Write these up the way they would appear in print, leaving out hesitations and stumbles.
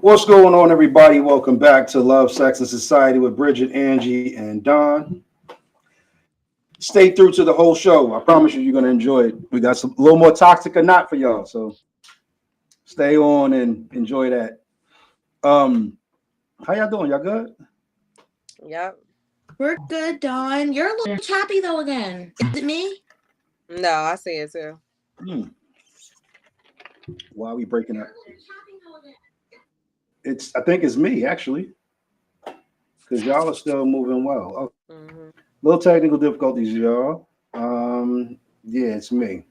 What's going on, everybody? Welcome back to Love, Sex, and Society with Bridget, Angie, and Don. Stay through to the whole show. I promise you, you're going to enjoy it. We got some a little more toxic or not for y'all, so stay on and enjoy that. How y'all doing? Y'all good? Yep. We're good, Dawn. You're a little choppy though again. Is it me? No, I see it too. Hmm. Why are we breaking up? I think it's me actually, because y'all are still moving well. Oh, Mm-hmm. little technical difficulties, y'all. Yeah, it's me.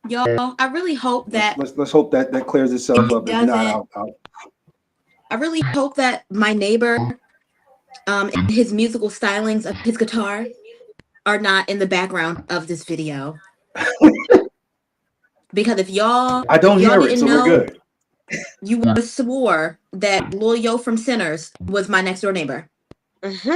Y'all, I really hope that Let's hope that clears itself it up. If not, doesn't. I'll I really hope that my neighbor, and his musical stylings of his guitar are not in the background of this video. Because I don't if y'all hear it, didn't so we're know, good. you would have swore that Lil Yo from Sinners was my next door neighbor. Because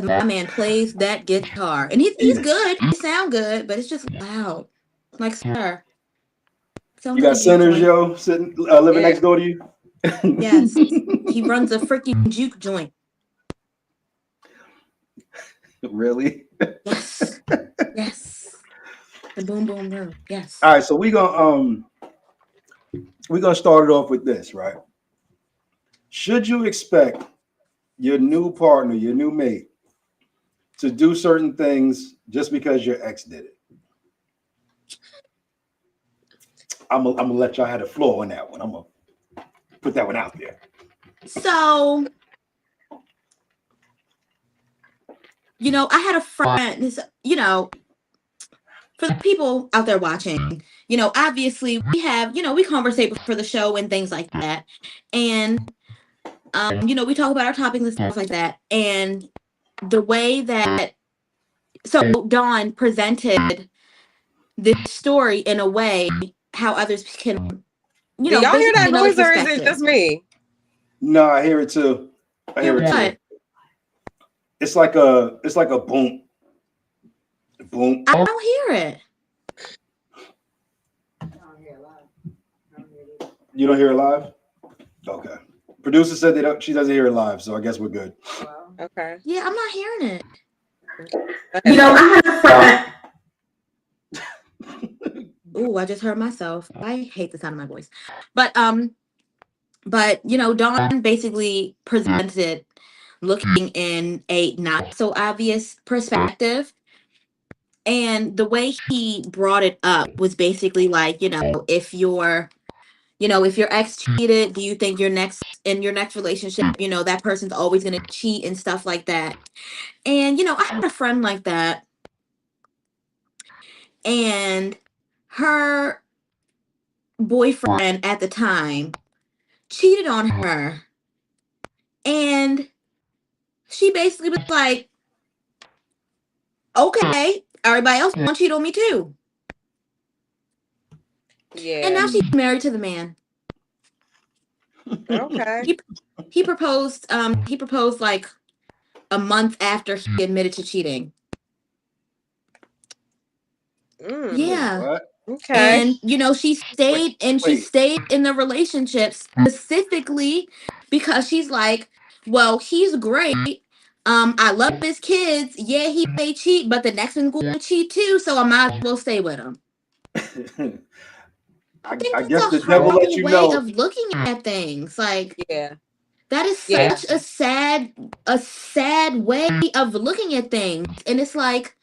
my man plays that guitar. And he's good. He sound good, but it's just loud. Like, sir, sounds You like got a juke Sinners, joint. yo, sitting living Yeah. next door to you. Yes. He runs a freaking juke joint. Really? Yes. Yes. The boom boom room. Yes. All right, so we're gonna start it off with this, right? Should you expect your new partner, your new mate, to do certain things just because your ex did it? I'm gonna let y'all have the floor on that one. I'm gonna put that one out there. So, I had a friend, for the people out there watching, obviously we have, we conversate before the show and things like that. And, we talk about our topics and stuff like that. And the way that, so Dawn presented this story in a way how others can, Do y'all hear basically that another noise or is it perspective. just me? No, I hear it too. I hear it What? too. It's like a boom, boom. I don't hear it. You don't hear it live? Okay. Producer said that she doesn't hear it live, so I guess we're good. Okay. Yeah, I'm not hearing it. Okay. I had a friend. Ooh, I just heard myself. I hate the sound of my voice. But Dawn basically presented looking in a not so obvious perspective. And the way he brought it up was basically like, if your ex cheated, do you think your next relationship, that person's always gonna cheat and stuff like that. And I had a friend like that, and her boyfriend at the time cheated on her, and she basically was like, okay, everybody else gonna cheat on me too. And Yeah. now she's married to the man. Okay. He proposed like a month after he admitted to cheating. Mm. Yeah. What? Okay. And Wait, she wait. stayed in the relationship specifically because she's like, well, he's great. I love his kids. Yeah, he may cheat, but the next one's going to cheat too, so I might as well stay with him. I think I that's guess a the devil let horrible you way know. of looking at things. Like, Yeah. that is Yeah. such a sad way of looking at things. And it's like,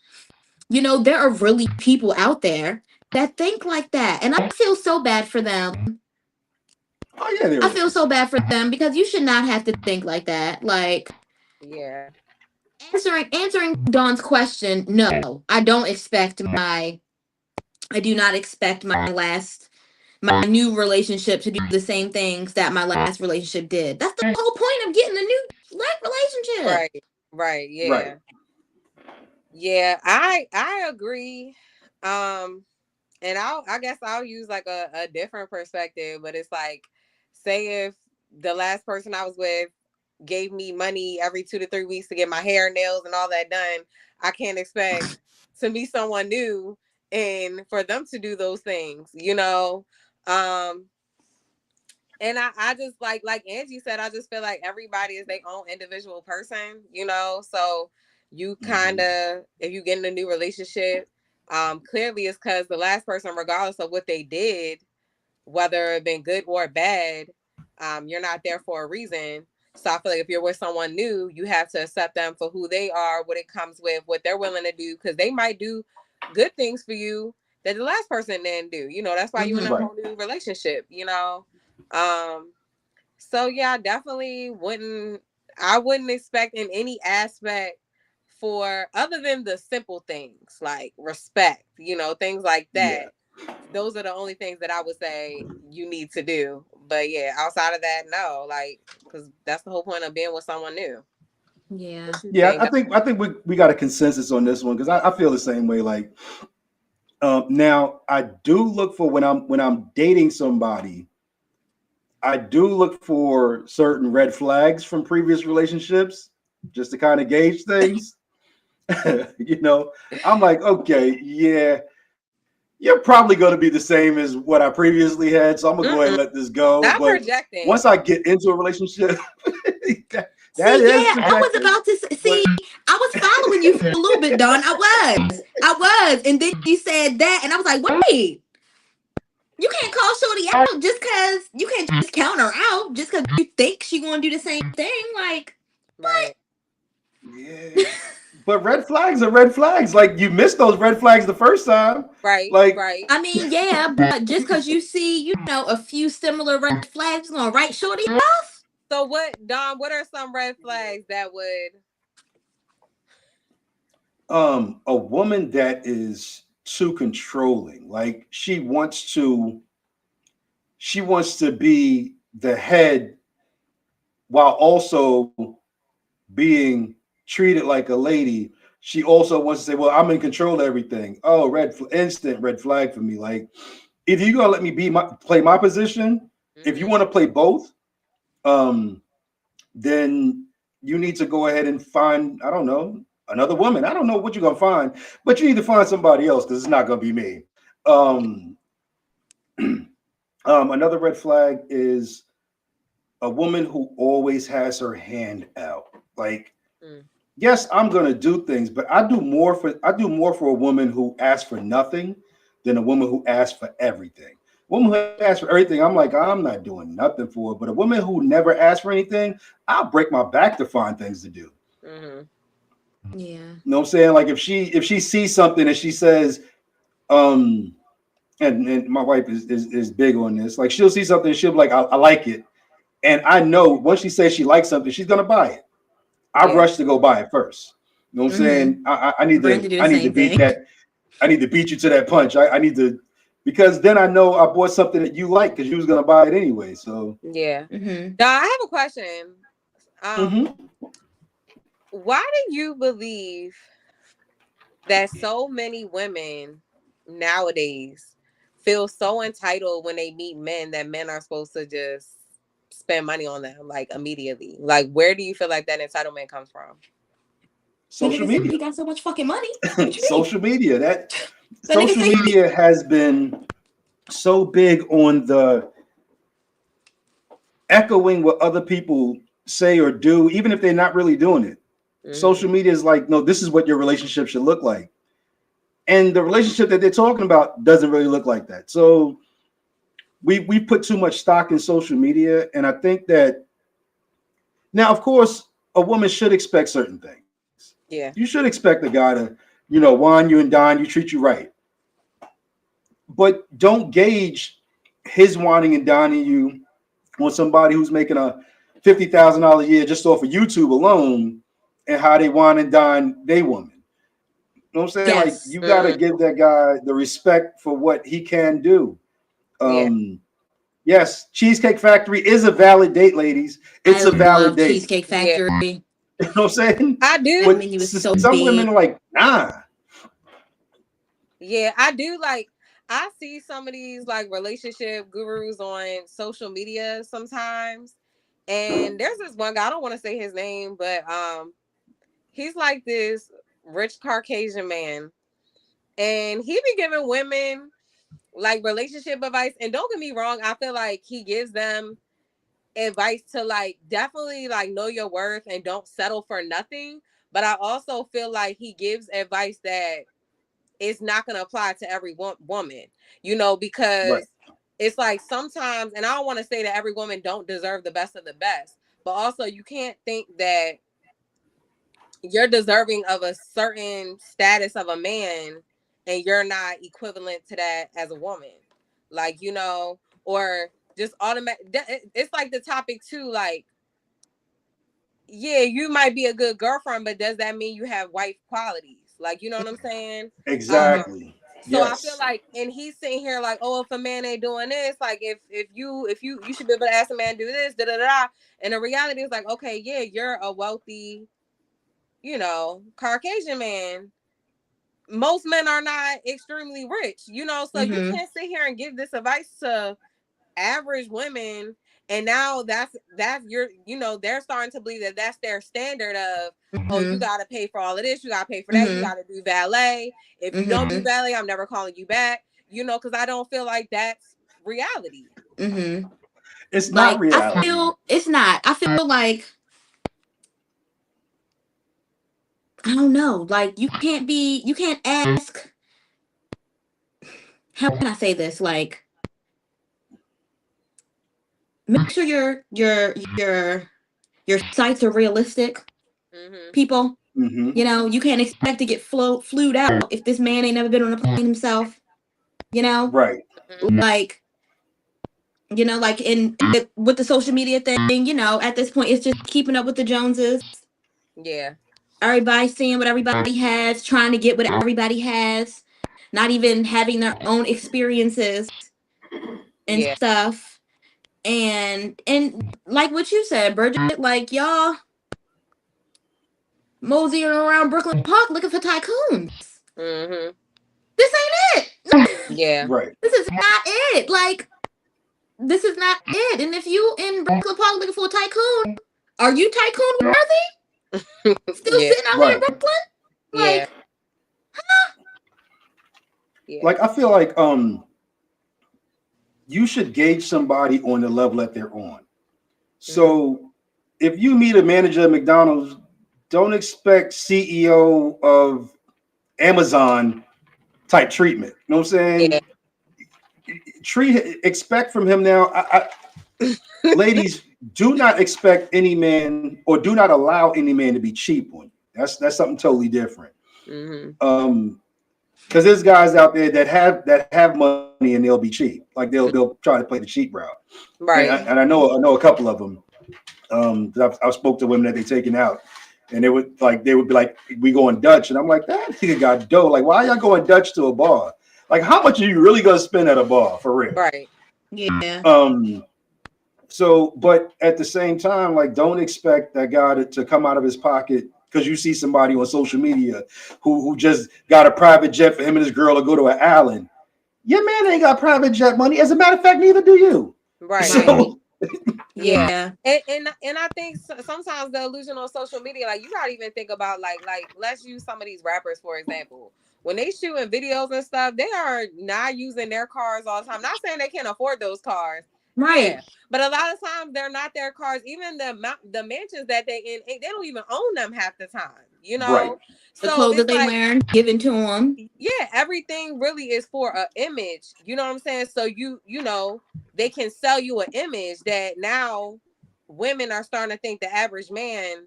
there are really people out there that think like that. And I feel so bad for them. Oh yeah, there I feel is. so bad for them because you should not have to think like that. Like, Yeah. answering Dawn's question, no, I do not expect my new relationship to do the same things that my last relationship did. That's the whole point of getting a new relationship. Right. Right. Right. Yeah. Yeah. I agree. And I guess I'll use like a different perspective, but it's like, say if the last person I was with gave me money every 2 to 3 weeks to get my hair, nails, and all that done, I can't expect to meet someone new and for them to do those things, you know. And I just like Angie said, I just feel like everybody is their own individual person, you know. So you kind of, if you get in a new relationship, clearly it's because the last person, regardless of what they did, whether it been good or bad, you're not there for a reason. So I feel like if you're with someone new, you have to accept them for who they are, what it comes with, what they're willing to do, because they might do good things for you that the last person didn't do. You know, that's why you're in a whole new relationship, you know. So yeah, I definitely I wouldn't expect in any aspect for other than the simple things like respect, you know, things like that. Those are the only things that I would say you need to do. But yeah, outside of that, no, like, because that's the whole point of being with someone new. Yeah. Yeah, I think we got a consensus on this one because I feel the same way. Like, now I do look for when I'm dating somebody, I do look for certain red flags from previous relationships just to kind of gauge things. You know, I'm like, okay, yeah, you're probably going to be the same as what I previously had, so I'm gonna go ahead and let this go. Not But projecting. once I get into a relationship, that See, is yeah, I was about to see. I was following you for a little bit, Don. I was, and then you said that, and I was like, wait. You can't call Shorty out just because you can't just count her out just because you think she gonna do the same thing. Like, right? Yeah, but red flags are red flags. Like you missed those red flags the first time, right? Like, right. I mean, yeah, but just because you see, you know, a few similar red flags, you gonna write Shorty off? So what, Don? What are some red flags that would? A woman that is too controlling. Like she wants to be the head while also being treated like a lady. She also wants to say, "Well, I'm in control of everything." Oh, instant red flag for me. Like, if you're gonna let me play my position, if you want to play both, then you need to go ahead and find, I don't know, another woman. I don't know what you're gonna find, but you need to find somebody else because it's not gonna be me. Another red flag is a woman who always has her hand out. Like, yes, I'm gonna do things, but I do more for a woman who asks for nothing than a woman who asks for everything. Woman who asks for everything, I'm like, I'm not doing nothing for her. But a woman who never asks for anything, I'll break my back to find things to do. Yeah. You know what I'm saying? Like if she sees something and she says, and my wife is big on this. Like she'll see something and she'll be like, I like it. And I know once she says she likes something, she's gonna buy it. I rush to go buy it first. You know what I'm saying? I need to beat that. I need to beat you to that punch. I need to, because then I know I bought something that you like because you was gonna buy it anyway. So yeah. Now I have a question. Why do you believe that so many women nowadays feel so entitled when they meet men that men are supposed to just spend money on them like immediately? Like, where do you feel like that entitlement comes from? Social media. He got so much fucking money. Social media. Social media has been so big on the echoing what other people say or do, even if they're not really doing it. Social media is like, no, this is what your relationship should look like. And the relationship that they're talking about doesn't really look like that. So we put too much stock in social media. And I think that now, of course, a woman should expect certain things. Yeah. You should expect a guy to, wine you and dine you, treat you right. But don't gauge his whining and dining you on somebody who's making a $50,000 a year just off of YouTube alone and how they wine and dine they woman. You know what I'm saying? Yes. Like you got to give that guy the respect for what he can do. Yes, Cheesecake Factory is a valid date, ladies. It's a valid date. Cheesecake Factory. Yeah. You know what I'm saying? I do. But menu was so some big. women are like, nah. Yeah, I do. Like, I see some of these like relationship gurus on social media sometimes, And there's this one guy, I don't want to say his name, but he's like this rich Caucasian man. And he be giving women like relationship advice. And don't get me wrong, I feel like he gives them advice to like definitely like know your worth and don't settle for nothing. But I also feel like he gives advice that is not going to apply to every woman, you know, because it's like sometimes, and I don't want to say that every woman don't deserve the best of the best, but also you can't think that you're deserving of a certain status of a man and you're not equivalent to that as a woman. Like, you know, or just automatic. It's like the topic too, like, yeah, you might be a good girlfriend, but does that mean you have wife qualities? Like, you know what I'm saying? Exactly. So I feel like, and he's sitting here like, oh, if a man ain't doing this, like if you should be able to ask a man to do this, da da da. And the reality is like, okay, yeah, you're a wealthy, you know, Caucasian man. Most men are not extremely rich, you know, so you can't sit here and give this advice to average women. And now that's your, you know, they're starting to believe that that's their standard of, oh, you got to pay for all of this, you got to pay for that, you got to do valet. If you don't do valet, I'm never calling you back, you know, because I don't feel like that's reality. It's not like, reality. I feel it's not. I feel like, I don't know, like you can't ask, how can I say this? Like, make sure your sites are realistic, people. You know, you can't expect to get flued out if this man ain't never been on a plane himself. You know, right? Like, you know, like with the social media thing. You know, at this point, it's just keeping up with the Joneses. Yeah. Everybody seeing what everybody has, trying to get what everybody has, not even having their own experiences and stuff. And like what you said, Bridget, like y'all moseying around Brooklyn Park looking for tycoons. This ain't it. Yeah. Right. This is not it. Like, this is not it. And if you in Brooklyn Park looking for a tycoon, are you tycoon worthy? Still sitting out here in Brooklyn? Like, huh? Yeah. Like, I feel like you should gauge somebody on the level that they're on. So if you meet a manager at McDonald's, don't expect CEO of Amazon type treatment. You know what I'm saying? Expect from him now. Ladies, do not expect any man, or do not allow any man to be cheap on you. That's something totally different. Because there's guys out there that have money and they'll be cheap. Like they'll try to play the cheap route. Right. And I know a couple of them. I've spoke to women that they taken out, and they would be like, we going Dutch, and I'm like, that nigga got dough. Like, why y'all going Dutch to a bar? Like, how much are you really gonna spend at a bar for real? Right. Yeah. So, but at the same time, like, don't expect that guy to come out of his pocket because you see somebody on social media who just got a private jet for him and his girl to go to an island. Your man ain't got private jet money. As a matter of fact, neither do you. Right. So, yeah. And I think sometimes the illusion on social media, like you gotta even think about like let's use some of these rappers for example. When they shooting videos and stuff, they are not using their cars all the time. Not saying they can't afford those cars. Right. Yeah. But a lot of times they're not their cars. Even the mansions that they in, they don't even own them half the time. You know, right. The clothes that they wearing given to them. Yeah, everything really is for an image. You know what I'm saying? So you know they can sell you an image that now women are starting to think the average man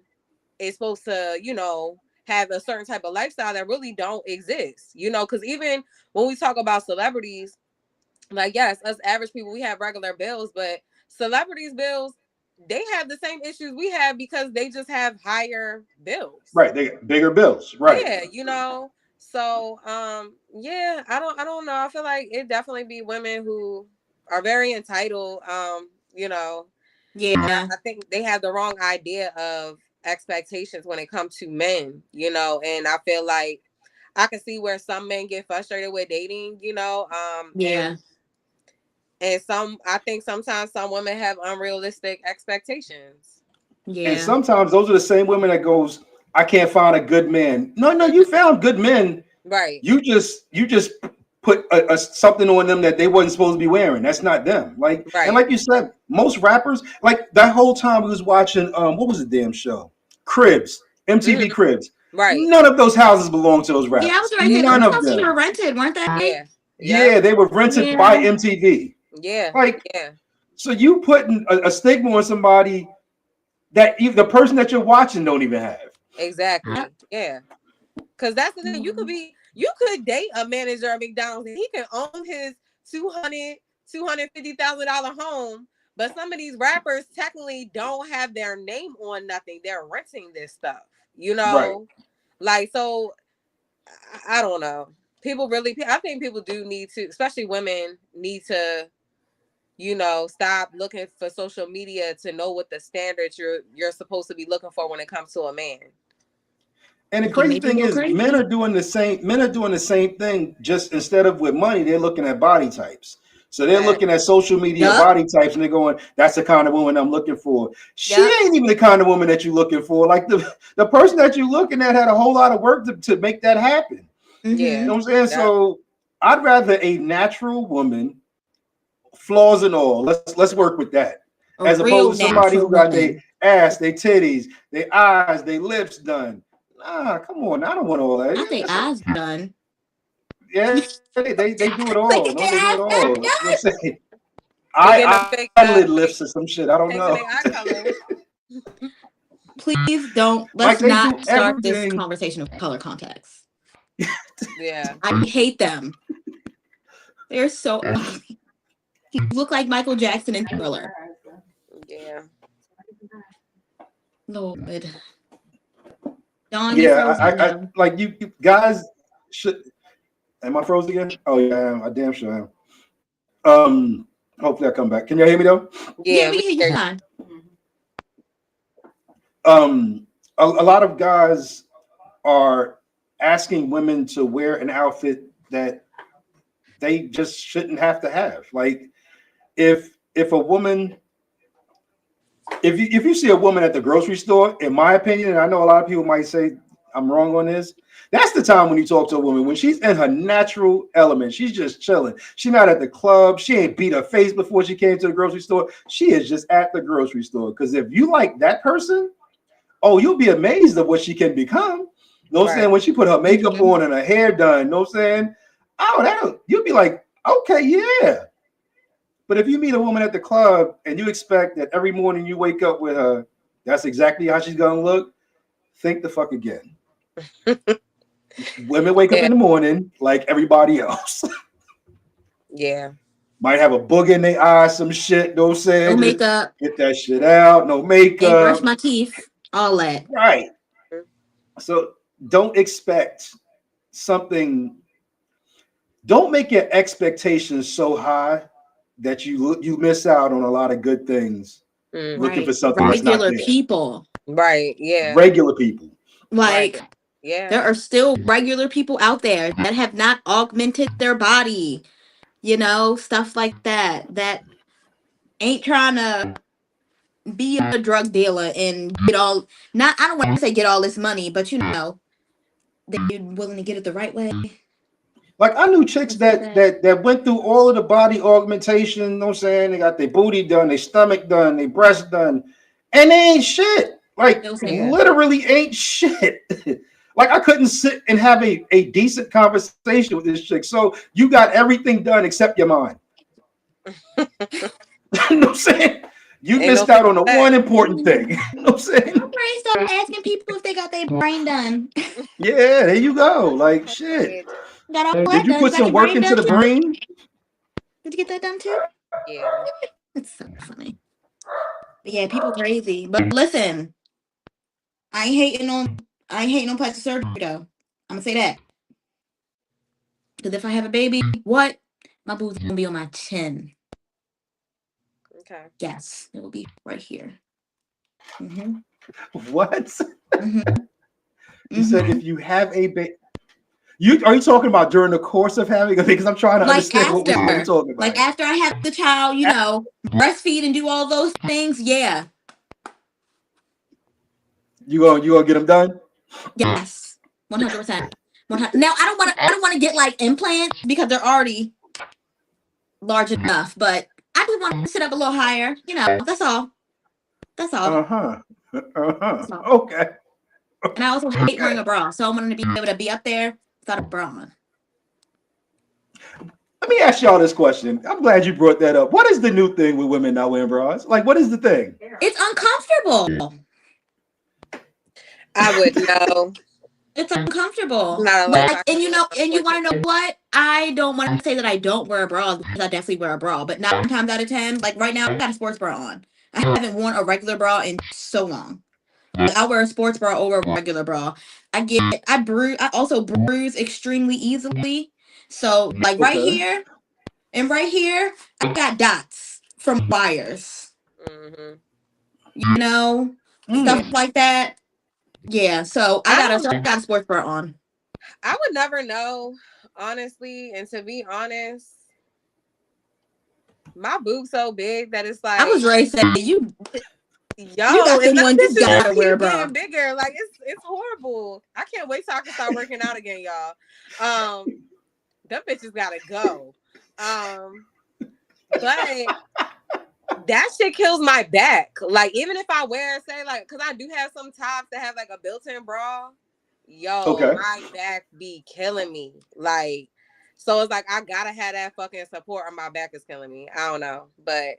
is supposed to, you know, have a certain type of lifestyle that really don't exist. You know, because even when we talk about celebrities. Like, yes, us average people, we have regular bills, but celebrities' bills, they have the same issues we have because they just have higher bills. Right. They got bigger bills. Right. Yeah, you know. So, yeah, I don't know. I feel like it definitely be women who are very entitled. You know. Yeah. I think they have the wrong idea of expectations when it comes to men, you know, and I feel like I can see where some men get frustrated with dating, you know. Yeah. And I think sometimes some women have unrealistic expectations. Yeah. And sometimes those are the same women that goes, I can't find a good man. No, you found good men. Right. You just put a something on them that they wasn't supposed to be wearing. That's not them. Like, Right. and like you said, most rappers, like that whole time we was watching what was the damn show? Cribs, MTV Cribs. Right. None of those houses belong to those rappers. Yeah, I was right there. None Those of houses them. were rented, weren't they? Yeah. Yeah, they were rented by MTV. Yeah. Like, yeah. So you putting a stigma on somebody that the person that you're watching don't even have. Exactly. Yeah. Because that's the thing. You could date a manager at McDonald's and he can own his $250,000 home, but some of these rappers technically don't have their name on nothing. They're renting this stuff, you know? Right. Like, so I don't know. I think people do need to, especially women, need to, stop looking for social media to know what the standards you're supposed to be looking for when it comes to a man. And the crazy thing is, men are doing the same thing. Just instead of with money, they're looking at body types. So they're looking at social media body types, and they're going, "That's the kind of woman I'm looking for." She ain't even the kind of woman that you're looking for. Like the person that you're looking at had a whole lot of work to make that happen. Yeah, you know what I'm saying. So I'd rather a natural woman, flaws and all. Let's work with that, as opposed to somebody who got their ass, their titties, their eyes, their lips done. Nah, come on. I don't want all that. I think eyes done. Yeah, they do it all. No, they do it all. You know what I'm saying? Eyelid lifts or some shit. I don't know. Please don't. Let's not start this conversation of color contacts. Yeah. I hate them. They're so ugly. You look like Michael Jackson in Thriller. Yeah. Lord. Dawn, yeah, I like you guys should. Am I frozen again? Oh yeah, I damn sure am. Hopefully I come back. Can y'all hear me though? Yeah, we hear you fine. A lot of guys are asking women to wear an outfit that they just shouldn't have to have. Like if a woman, if you see a woman at the grocery store, in my opinion, and I know a lot of people might say I'm wrong on this, that's the time when you talk to a woman when she's in her natural element. She's just chilling. She's not at the club. She ain't beat her face before she came to the grocery store. She is just at the grocery store. Because if you like that person, oh, you'll be amazed at what she can become. You know what I'm saying? When she put her makeup on and her hair done, you know what I'm saying? Oh, you'll be like, okay, yeah. But if you meet a woman at the club and you expect that every morning you wake up with her, that's exactly how she's gonna look, think the fuck again. Women wake up in the morning like everybody else. Yeah. Might have a boog in their eye, some shit, no saying. No makeup. Get that shit out, no makeup. Ain't brush my teeth, all that. Right. So don't expect something. Don't make your expectations so high that you miss out on a lot of good things. Looking for something regular people. Right. Yeah. Regular people. Like, there are still regular people out there that have not augmented their body, stuff like that ain't trying to be a drug dealer and get all, I don't want to say get all this money, but they're willing to get it the right way. Like I knew chicks that went through all of the body augmentation, you know what I'm saying? They got their booty done, their stomach done, their breast done, and they ain't shit. Like literally ain't shit. Like I couldn't sit and have a decent conversation with this chick. So you got everything done except your mind. You know what I'm saying? You missed out on the one important thing. You know what I'm saying? Brain start asking people if they got their brain done. Yeah, there you go. Like shit. Did you put some work into the brain? Did you get that done too? Yeah. It's so funny. But yeah, people crazy. But listen, I ain't hating on plastic surgery though. I'm gonna say that. Because if I have a baby, what? My boob's gonna be on my chin. Okay. Yes, it will be right here. What? You said if you have a baby. Are you talking about during the course of having? Because I'm trying to Like understand what we're talking about. Like after I have the child, you know, breastfeed and do all those things. Yeah. You gonna get them done? Yes. 100%. Now I don't want to get like implants because they're already large enough, but I just want to sit up a little higher. You know, that's all. That's all. That's all. Okay. And I also hate wearing a bra, so I wanted to be able to be up there without a bra on. Let me ask y'all this question. I'm glad you brought that up. What is the new thing with women not wearing bras? Like, what is the thing? It's uncomfortable. I would know. It's uncomfortable. Not Like, and you want to know what? I don't want to say that I don't wear a bra because I definitely wear a bra, but 9 times out of 10, like right now, I got a sports bra on. I haven't worn a regular bra in so long. Like, I wear a sports bra over a regular bra. I also bruise extremely easily. So like right here and right here, I got dots from wires. Mm-hmm. You know, stuff like that. Yeah, so I got a sports bra on. I would never know, honestly, and to be honest, my boob's so big that it's like I was ready to say you got the one you gotta wear a bra. Getting bigger. Like it's horrible. I can't wait till I can start working out again, y'all. Them bitches gotta go. But that shit kills my back. Like even if I wear, say, like, because I do have some tops that have like a built-in bra. My back be killing me. Like, so it's like I gotta have that fucking support, or my back is killing me. I don't know, but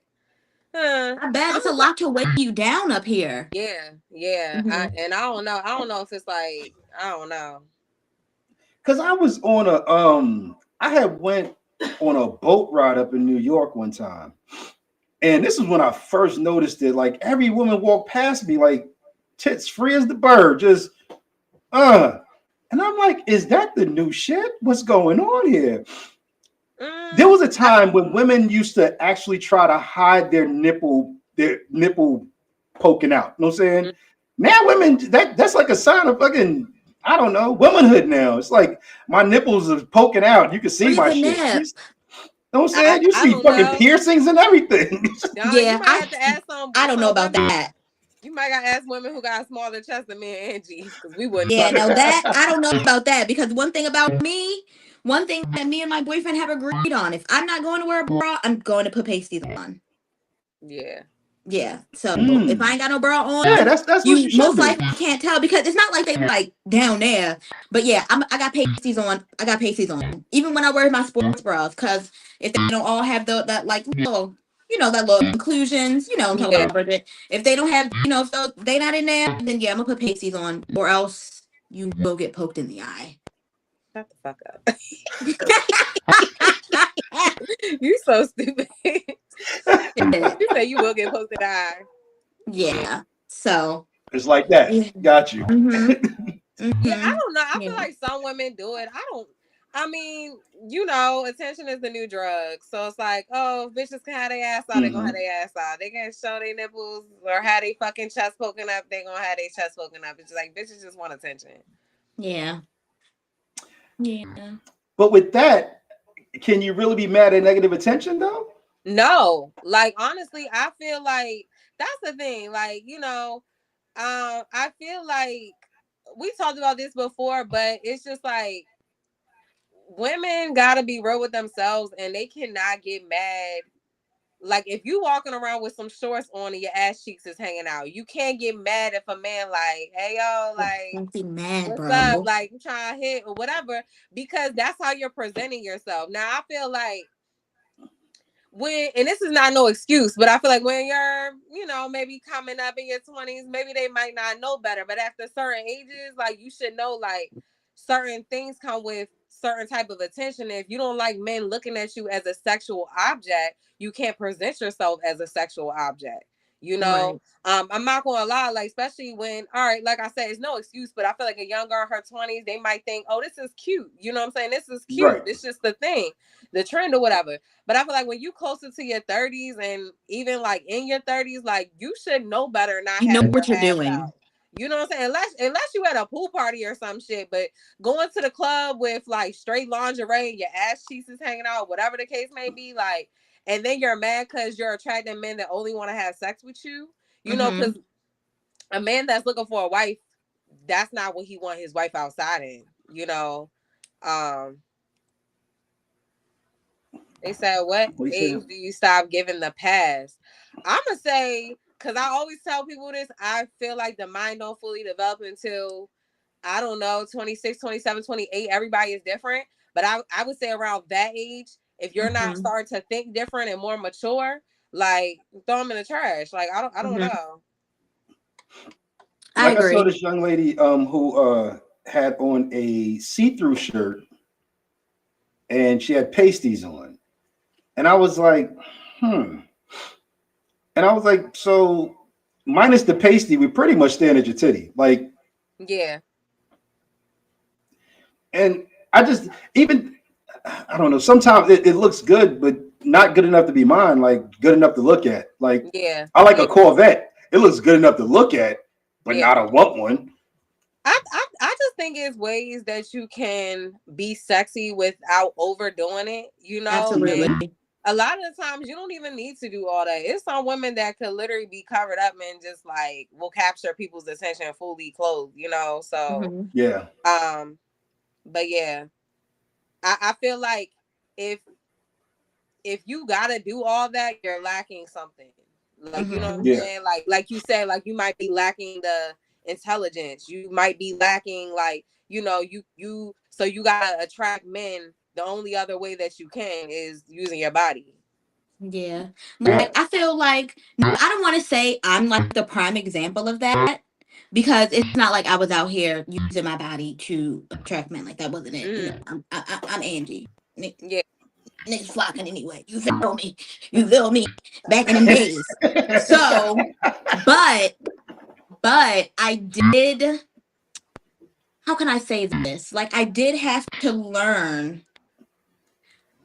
I bet it's a lot to weigh you down up here. Yeah. Mm-hmm. I don't know. I don't know if it's like, I don't know. Cause I was on I had went on a boat ride up in New York one time. And this is when I first noticed it. Like every woman walked past me, like tits free as the bird, just and I'm like, is that the new shit? What's going on here? There was a time when women used to actually try to hide their nipple poking out. You know what I'm saying? Mm-hmm. Now women, that's like a sign of fucking, I don't know, womanhood now. It's like my nipples are poking out. You can see my shit. You know what I'm saying? You see fucking piercings and everything. Yeah, I have to ask I don't know about that. You might gotta ask women who got a smaller chest than me and Angie, because we wouldn't. Yeah, no, that I don't know about that, because one thing that me and my boyfriend have agreed on: if I'm not going to wear a bra, I'm going to put pasties on. Yeah. So if I ain't got no bra on, that's you most likely can't tell, because it's not like they like down there. But yeah, I got pasties on. Even when I wear my sports bras, because if they don't all have that like little, that little inclusions, I'm talking about, Bridget. If they don't have, if they not in there, then yeah, I'm gonna put pasties on, or else you will get poked in the eye. Shut the fuck up. You so stupid. You say you will get poked in the eye. Yeah. So it's like that. Yeah. Got you. Mm-hmm. Yeah, I don't know. I feel like some women do it. I mean, attention is the new drug. So it's like, oh, bitches can have their ass out, they gonna have their ass out. They can show their nipples or have their fucking chest poking up, they gonna have their chest poking up. It's just like, bitches just want attention. Yeah. Yeah. But with that, can you really be mad at negative attention though? No. Like, honestly, I feel like that's the thing. Like, I feel like we talked about this before, but it's just like women gotta be real with themselves, and they cannot get mad. Like, if you walking around with some shorts on and your ass cheeks is hanging out, you can't get mad if a man like, hey yo, like, don't be mad, what's bro. up? Like, I'm trying to hit or whatever, because that's how you're presenting yourself. Now, I feel like and this is not no excuse, but I feel like when you're, maybe coming up in your 20s, maybe they might not know better, but after certain ages, like, you should know, like, certain things come with certain type of attention. If you don't like men looking at you as a sexual object, you can't present yourself as a sexual object. Right. I'm not gonna lie, like, especially when, all right, like I said, it's no excuse, but I feel like a young girl in her 20s, they might think, oh, this is cute. You know what I'm saying? This is cute. Right. It's just the thing, the trend or whatever. But I feel like when you closer to your 30s and even like in your 30s, like, you should know better. Not know what you're doing. Out. You know what I'm saying? Unless you at a pool party or some shit, but going to the club with like straight lingerie and your ass cheeks is hanging out, whatever the case may be, like, and then you're mad because you're attracting men that only want to have sex with you. You know, because a man that's looking for a wife, that's not what he want his wife outside in. You know, they said, what age do you stop giving the pass? I'm gonna say, because I always tell people this, I feel like the mind don't fully develop until, I don't know, 26, 27, 28. Everybody is different. But I would say around that age, if you're not starting to think different and more mature, like, throw them in the trash. Like, I don't know. I saw this young lady who had on a see-through shirt and she had pasties on. And I was like, And I was like, so minus the pasty, we pretty much stand at your titty. Like, yeah. And I just, I don't know, sometimes it looks good, but not good enough to be mine, like good enough to look at. Like, yeah. I like a Corvette. It looks good enough to look at, but not a want one. I just think it's ways that you can be sexy without overdoing it, you know? Absolutely. And a lot of the times you don't even need to do all that. It's some women that could literally be covered up and just like will capture people's attention fully clothed, you know? So yeah. But yeah, I feel like if you gotta do all that, you're lacking something. Like, you know what I'm saying? Like you said, like you might be lacking the intelligence. You might be lacking, like, you know, so you gotta attract men. The only other way that you can is using your body. Yeah. Like, I feel like, I don't want to say I'm like the prime example of that, because it's not like I was out here using my body to attract men. Like, that wasn't it. You know, I'm Angie. Yeah. Niggas flocking anyway. You feel me? You feel me? Back in them days. So, but I did, how can I say this? Like, I did have to learn.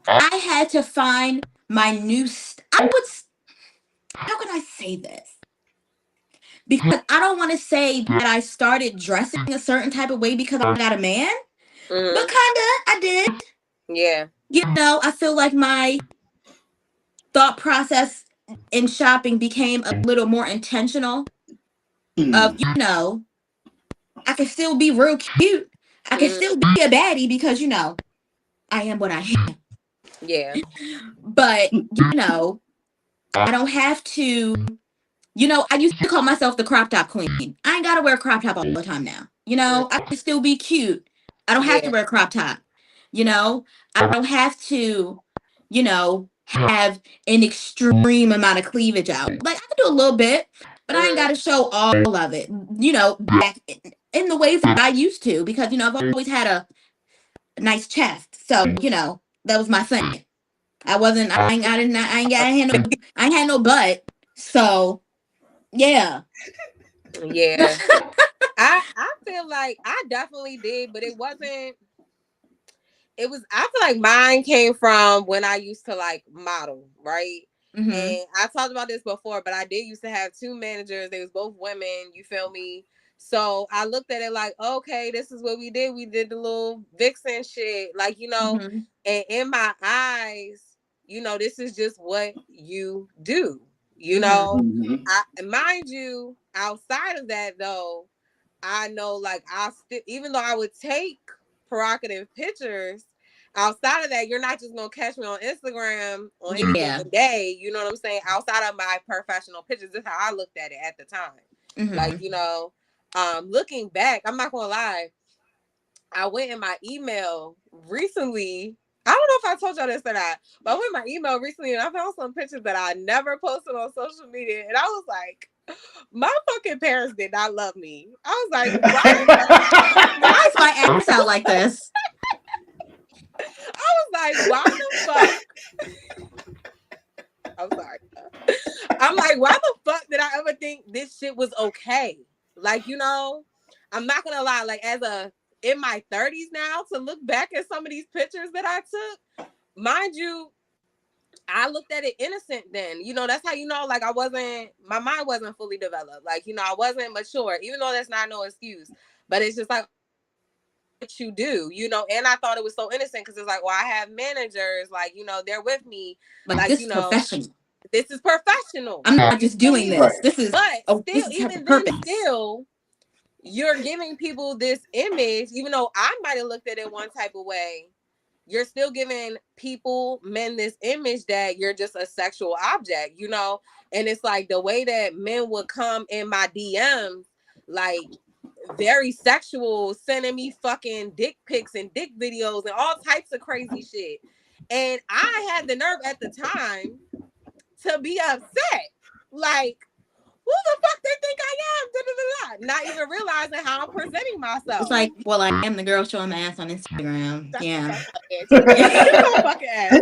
I had to find my new, how can I say this? Because I don't want to say that I started dressing a certain type of way because I got a man, but kind of, I did. Yeah. You know, I feel like my thought process in shopping became a little more intentional of, you know, I can still be real cute. I can still be a baddie because, you know, I am what I am. Yeah. But, you know, I don't have to, you know, I used to call myself the crop top queen. I ain't got to wear a crop top all the time now. You know, I can still be cute. I don't have to wear a crop top. You know, I don't have to, you know, have an extreme amount of cleavage out. Like, I can do a little bit, but I ain't got to show all of it, you know, back in the ways that I used to, because, you know, I've always had a nice chest. So, you know, that was my thing. I ain't had no butt. So, yeah. Yeah. I feel like I definitely did, but it wasn't, I feel like mine came from when I used to like model, right? And I talked about this before, but I did used to have two managers. They was both women, you feel me? So I looked at it like, okay, this is what we did. We did the little vixen shit. Like, you know, and in my eyes, you know, this is just what you do. You know, mind you, outside of that though, I know like even though I would take provocative pictures, outside of that, you're not just gonna catch me on Instagram on any given day. You know what I'm saying? Outside of my professional pictures, this is how I looked at it at the time. Like, you know, looking back, I'm not gonna lie. I went in my email recently. I don't know if I told y'all this or not, but I went in my email recently and I found some pictures that I never posted on social media. And I was like, my fucking parents did not love me. I was like, why is my ass out like this? I was like, why the fuck? I'm sorry. I'm like, why the fuck did I ever think this shit was okay? Like, you know, I'm not gonna lie, like in my 30s now, to look back at some of these pictures that I took, mind you, I looked at it innocent then. You know, that's how you know, like, my mind wasn't fully developed. Like, you know, I wasn't mature, even though that's not no excuse. But it's just like what you do, you know, and I thought it was so innocent because it's like, well, I have managers, like, you know, they're with me. Like, this is professional. This is professional. I'm not just doing this. Right. This is, but this still, is even purpose. then, still, you're giving people this image, even though I might have looked at it one type of way. You're still giving men, this image that you're just a sexual object, you know? And it's like the way that men would come in my DMs, like very sexual, sending me fucking dick pics and dick videos and all types of crazy shit. And I had the nerve at the time to be upset. Like, who the fuck they think I am? Da, da, da, da. Not even realizing how I'm presenting myself. It's like, well, I am the girl showing my ass on Instagram. Yeah. Fucking ass.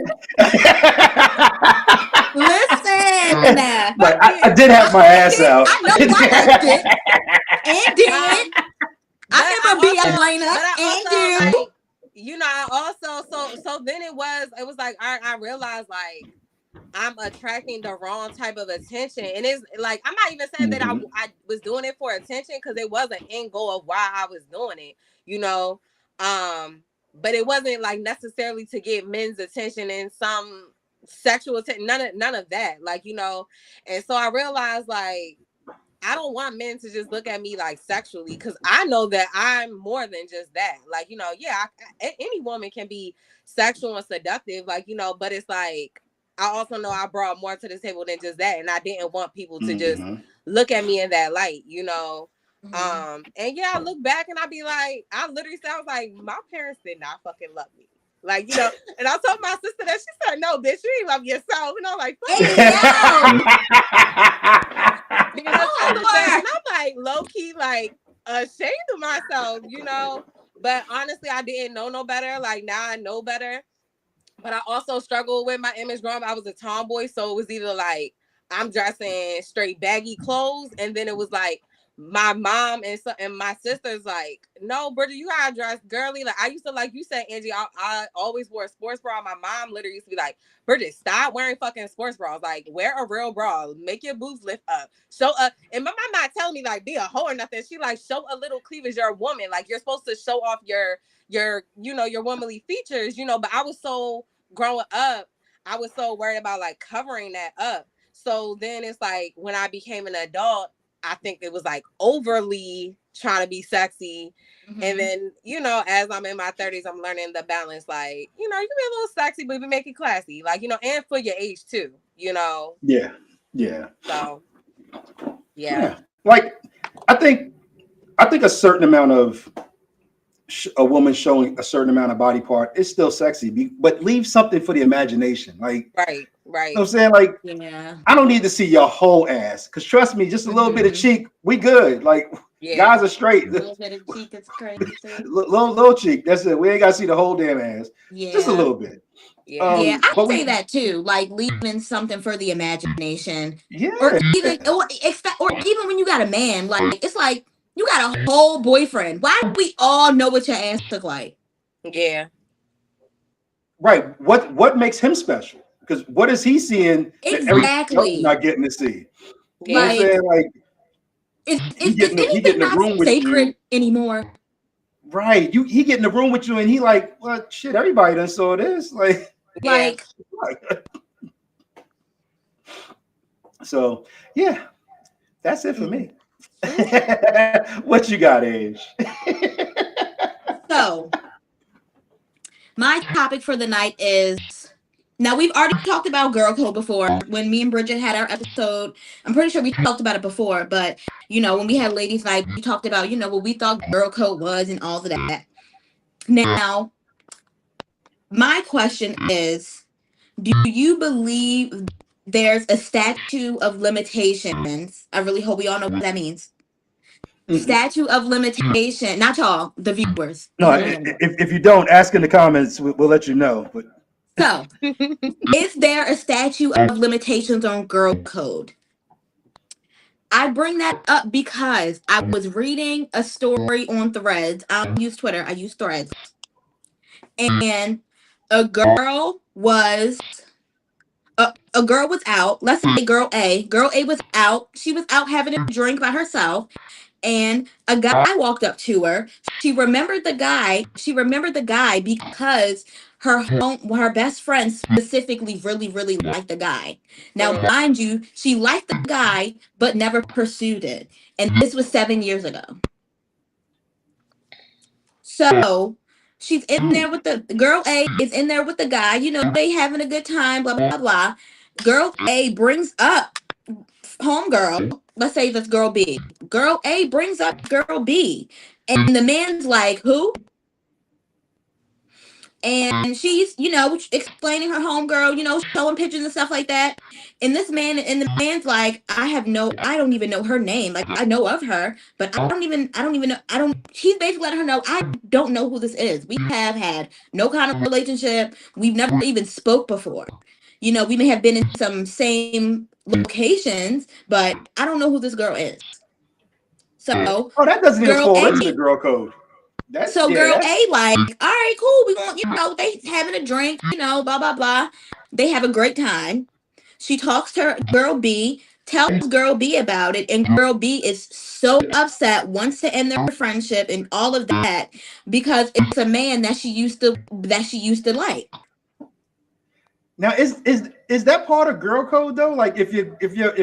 Listen. But I did have my ass out. I know I liked it. And did. I never be Elena. And like, you know, I also so then it was like I realized like I'm attracting the wrong type of attention. And it's like, I'm not even saying that I was doing it for attention, because it was an end goal of why I was doing it, you know. But it wasn't like necessarily to get men's attention and some sexual attention, none of that, like, you know. And so I realized like I don't want men to just look at me like sexually, because I know that I'm more than just that. Like, you know, yeah, any woman can be sexual and seductive, like, you know, but it's like I also know I brought more to the table than just that, and I didn't want people to just look at me in that light, you know. And yeah, I look back and I be like, I literally said, I was like, my parents did not fucking love me. Like, you know, and I told my sister that, she said, no, bitch, you ain't love yourself. And I'm like, fuck you. And I'm like, low key, like, ashamed of myself, you know. But honestly, I didn't know no better. Like, now I know better. But I also struggled with my image growing up. I was a tomboy, so it was either like I'm dressing straight baggy clothes, and then it was like my mom and my sister's like, no, Bridget, you gotta dress girly. Like I used to, like you said, Angie, I always wore a sports bra. My mom literally used to be like, Bridget, stop wearing fucking sports bras. Like, wear a real bra. Make your boobs lift up. Show up. And my mom not telling me like be a hoe or nothing. She like, show a little cleavage. You're a woman. Like, you're supposed to show off your you know, your womanly features, you know. But I was so, growing up, I was so worried about like covering that up. So then it's like when I became an adult, I think it was like overly trying to be sexy. And then, you know, as I'm in my 30s, I'm learning the balance. Like, you know, you can be a little sexy, but make it classy. Like, you know, and for your age too, you know? Yeah. So, yeah. Like, I think a certain amount of a woman showing a certain amount of body part is still sexy, but leave something for the imagination. Like, right. You know what I'm saying? Like, I don't need to see your whole ass, because trust me, just a little bit of cheek, we good. Like, guys are straight. A little bit of cheek is crazy. little cheek, that's it. We ain't got to see the whole damn ass. Just a little bit. I say that too, like leaving something for the imagination. Or even when you got a man, like, it's like you got a whole boyfriend. Why do we all know what your ass look like? Yeah. Right. What makes him special? Because what is he seeing that everybody not getting to see? You know what I'm saying? Like, is anything not sacred anymore? Right. He get in the room with you and he like, well, shit, everybody done saw this. Like, so yeah, that's it for me. What you got, Age? So my topic for the night is, now we've already talked about girl code before. When me and Bridget had our episode, I'm pretty sure we talked about it before, but you know, when we had ladies night, we talked about, you know, what we thought girl code was and all of that. Now, my question is, do you believe there's a statute of limitations? I really hope we all know what that means. Statute of limitation, not y'all, the viewers. No, if you don't, ask in the comments, we'll let you know. But so, is there a statute of limitations on girl code? I bring that up because I was reading a story on Threads. I don't use Twitter, I use Threads. And a girl was a girl was out. Let's say girl A. Girl A was out. She was out having a drink by herself, and a guy walked up to her. She remembered the guy. She remembered the guy because her best friend specifically really liked the guy. Now, Mhm. mind you, she liked the guy but never pursued it, and this was 7 years ago. So she's in there with the girl A is in there with the guy. You know, they having a good time. Blah blah blah. Girl A brings up homegirl. Let's say that's girl B. Girl A brings up girl B, and the man's like, "Who?" And she's, you know, explaining her homegirl, you know, showing pictures and stuff like that. And the man's like, I don't even know her name. Like, I know of her, but I don't even know. He's basically letting her know, I don't know who this is. We have had no kind of relationship. We've never even spoke before. You know, we may have been in some same locations, but I don't know who this girl is. So, Oh, that doesn't even girl fall A into the girl code. That's so yeah. girl That's A like, all right, cool. We want, you know, they having a drink, you know, blah blah blah. They have a great time. She talks to her girl B, tells girl B about it, and girl B is so upset, wants to end their friendship and all of that because it's a man that she used to like. now is that part of girl code though? Like if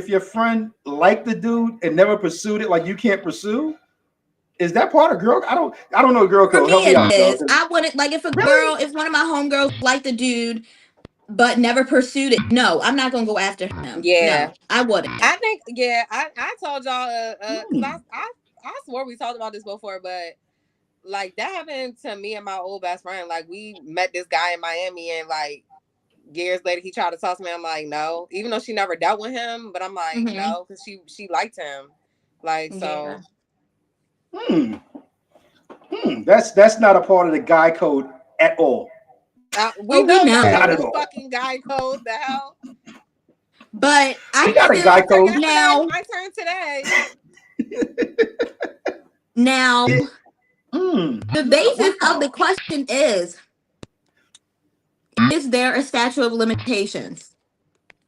your friend liked the dude and never pursued it, like you can't pursue. Is that part of girl? I don't know girl For code. Help me, me it out, dog. is. I wouldn't like Really? if one of my homegirls liked the dude but never pursued it. No, I'm not gonna go after him. Yeah. No, I wouldn't. I think, yeah, I told y'all, Hmm. cause I swore we talked about this before, but like that happened to me and my old best friend. Like we met this guy in Miami, and like years later he tried to talk to me. I'm like, no, even though she never dealt with him, but I'm like, Mhm. no, because she liked him. Like, Yeah. so That's not a part of the guy code at all. we Oh, we know y'all know. have Not at no all. fucking guy code. The hell? But We I got a feel guy It's like code. yesterday, now, my turn today. now the basis of the Wow. question is there a statute of limitations?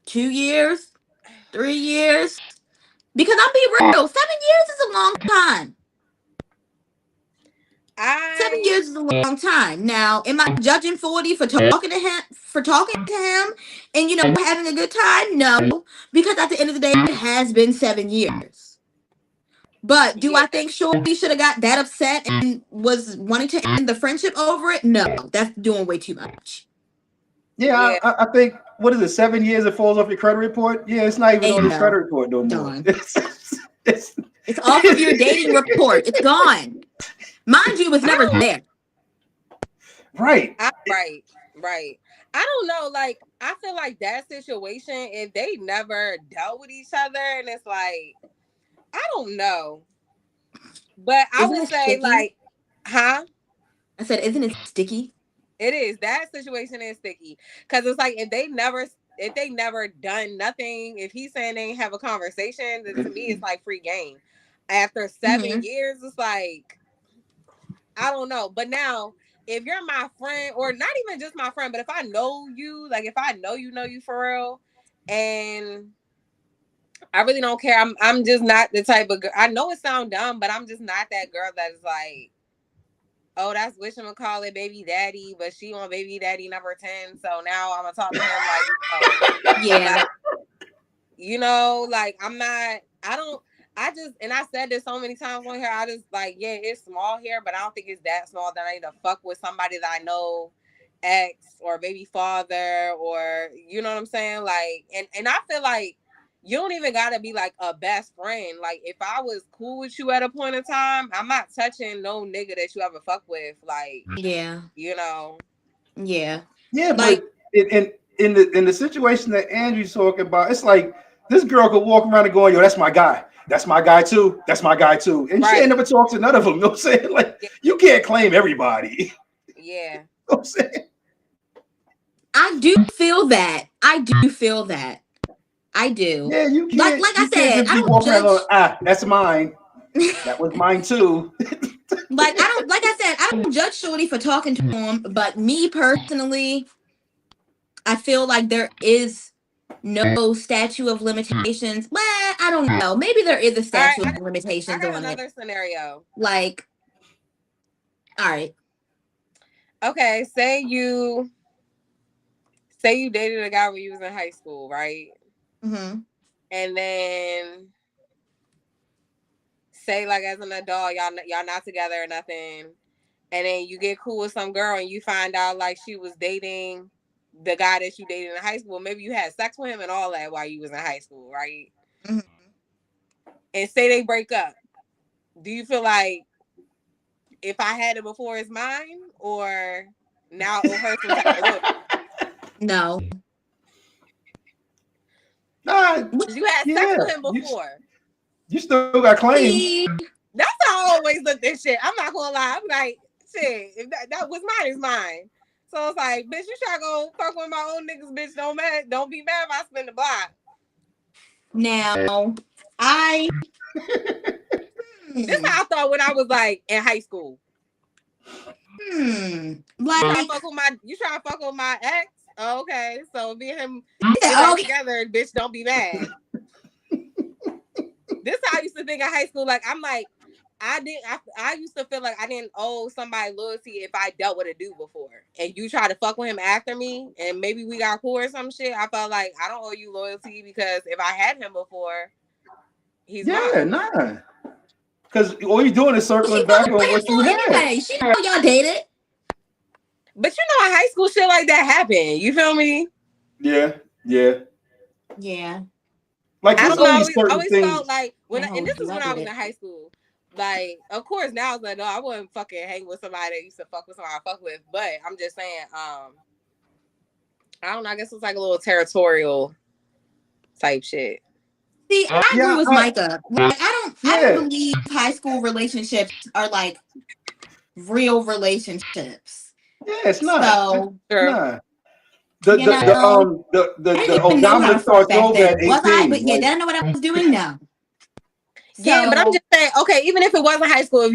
2 years? 3 years? Because I'll be real, 7 years is a long time. 7 years is a long time. Now, am I judging 40 for talking to him and you know having a good time? No, because at the end of the day, it has been 7 years. But do Yeah, I think Shorty should have got that upset and was wanting to end the friendship over it? No, that's doing way too much. Yeah, yeah. I think what is it? 7 years it falls off your credit report. Yeah, it's not even on Ain't his credit no. report no more. Done. It's It's off of your dating report. It's gone. Mind you, it was I never don't. there. right. Right. I don't know. Like, I feel like that situation, if they never dealt with each other, and it's like, I don't know. But I Isn't would it say, sticky? like, huh? I said, isn't it sticky? It is. That situation is sticky. Because it's like, if they never done nothing, if he's saying they ain't have a conversation, then to me, it's like free game. After 7 years, it's like, I don't know. But now, if you're my friend, or not even just my friend, but if I know you, like if I know you for real, and I really don't care. I'm just not the type of girl. I know it sounds dumb, but I'm just not that girl that is like, oh, that's whatchamacallit, baby daddy, but she on baby daddy number 10. So now I'm gonna talk to him Yeah. like, you know, like I'm not, I just, and I said this so many times on here, I just like, yeah, it's small here, but I don't think it's that small that I need to fuck with somebody that I know ex or baby father, or you know what I'm saying? Like, and I feel like you don't even gotta be like a best friend. Like if I was cool with you at a point in time, I'm not touching no nigga that you ever fuck with. Like, Yeah. you know. Yeah. Yeah, Like, but in the situation that Andrew's talking about, it's like this girl could walk around and going, "Yo, that's my guy. That's my guy too. That's my guy too," and she ain't Right. never talked to none of them. You know what I'm saying? Like Yeah. you can't claim everybody. Yeah. You know what I'm saying? I do feel that. I do feel that. I do. Yeah, Like I you can't said, just I be don't walking around going, judge. that's mine. That was mine too. Like I said, I don't judge Shorty for talking to him, but me personally, I feel like there is no statute of limitations. Well, I don't know. Maybe there is a statute of I limitations got on it. another scenario. Like, all right. Okay, say you dated a guy when you was in high school, right? Mm-hmm. And then say like as an adult, y'all not together or nothing, and then you get cool with some girl and you find out like she was dating the guy that you dated in high school. Maybe you had sex with him and all that while you was in high school, right? Mm-hmm. And say they break up. Do you feel like if I had it before it's mine, or now it hurts some type of look? No. Nah, You had sex with him before. You still got claims. See, That's how I always look at shit. I'm not gonna lie. I'm like, shit, if that was mine, is mine. So it's like, bitch, you try to go fuck with my own niggas, bitch. Don't be mad if I spin the block. now This is how I thought when I was like in high school. like, You try to fuck with my ex? Oh, okay, so me and him okay. together, bitch. Don't be mad. This is how I used to think in high school. Like, I'm like, I used to feel like I didn't owe somebody loyalty if I dealt with a dude before, and you try to fuck with him after me, and maybe we got cool or some shit. I felt like I don't owe you loyalty because if I had him before, he's mine. Nah. Because all you're doing is circling back on what you had. Anyway, she know y'all dated. But you know, in high school, shit like that happened. You feel me? Yeah. Like I there's don't know, only certain always things. felt like and this is when I was it. in high school. Like, of course, now I was like, no, I wouldn't fucking hang with somebody that used to fuck with somebody I fuck with. But I'm just saying, I don't know. I guess it's like a little territorial type shit. See, I agree with Micah. Like, I don't believe high school relationships are like real relationships. Yeah, it's not. So, nah. I The odometer starts over at 18. Was I? But yeah, did I know what I was doing? No. Yeah, but I'm just saying, okay, even if it wasn't high school, if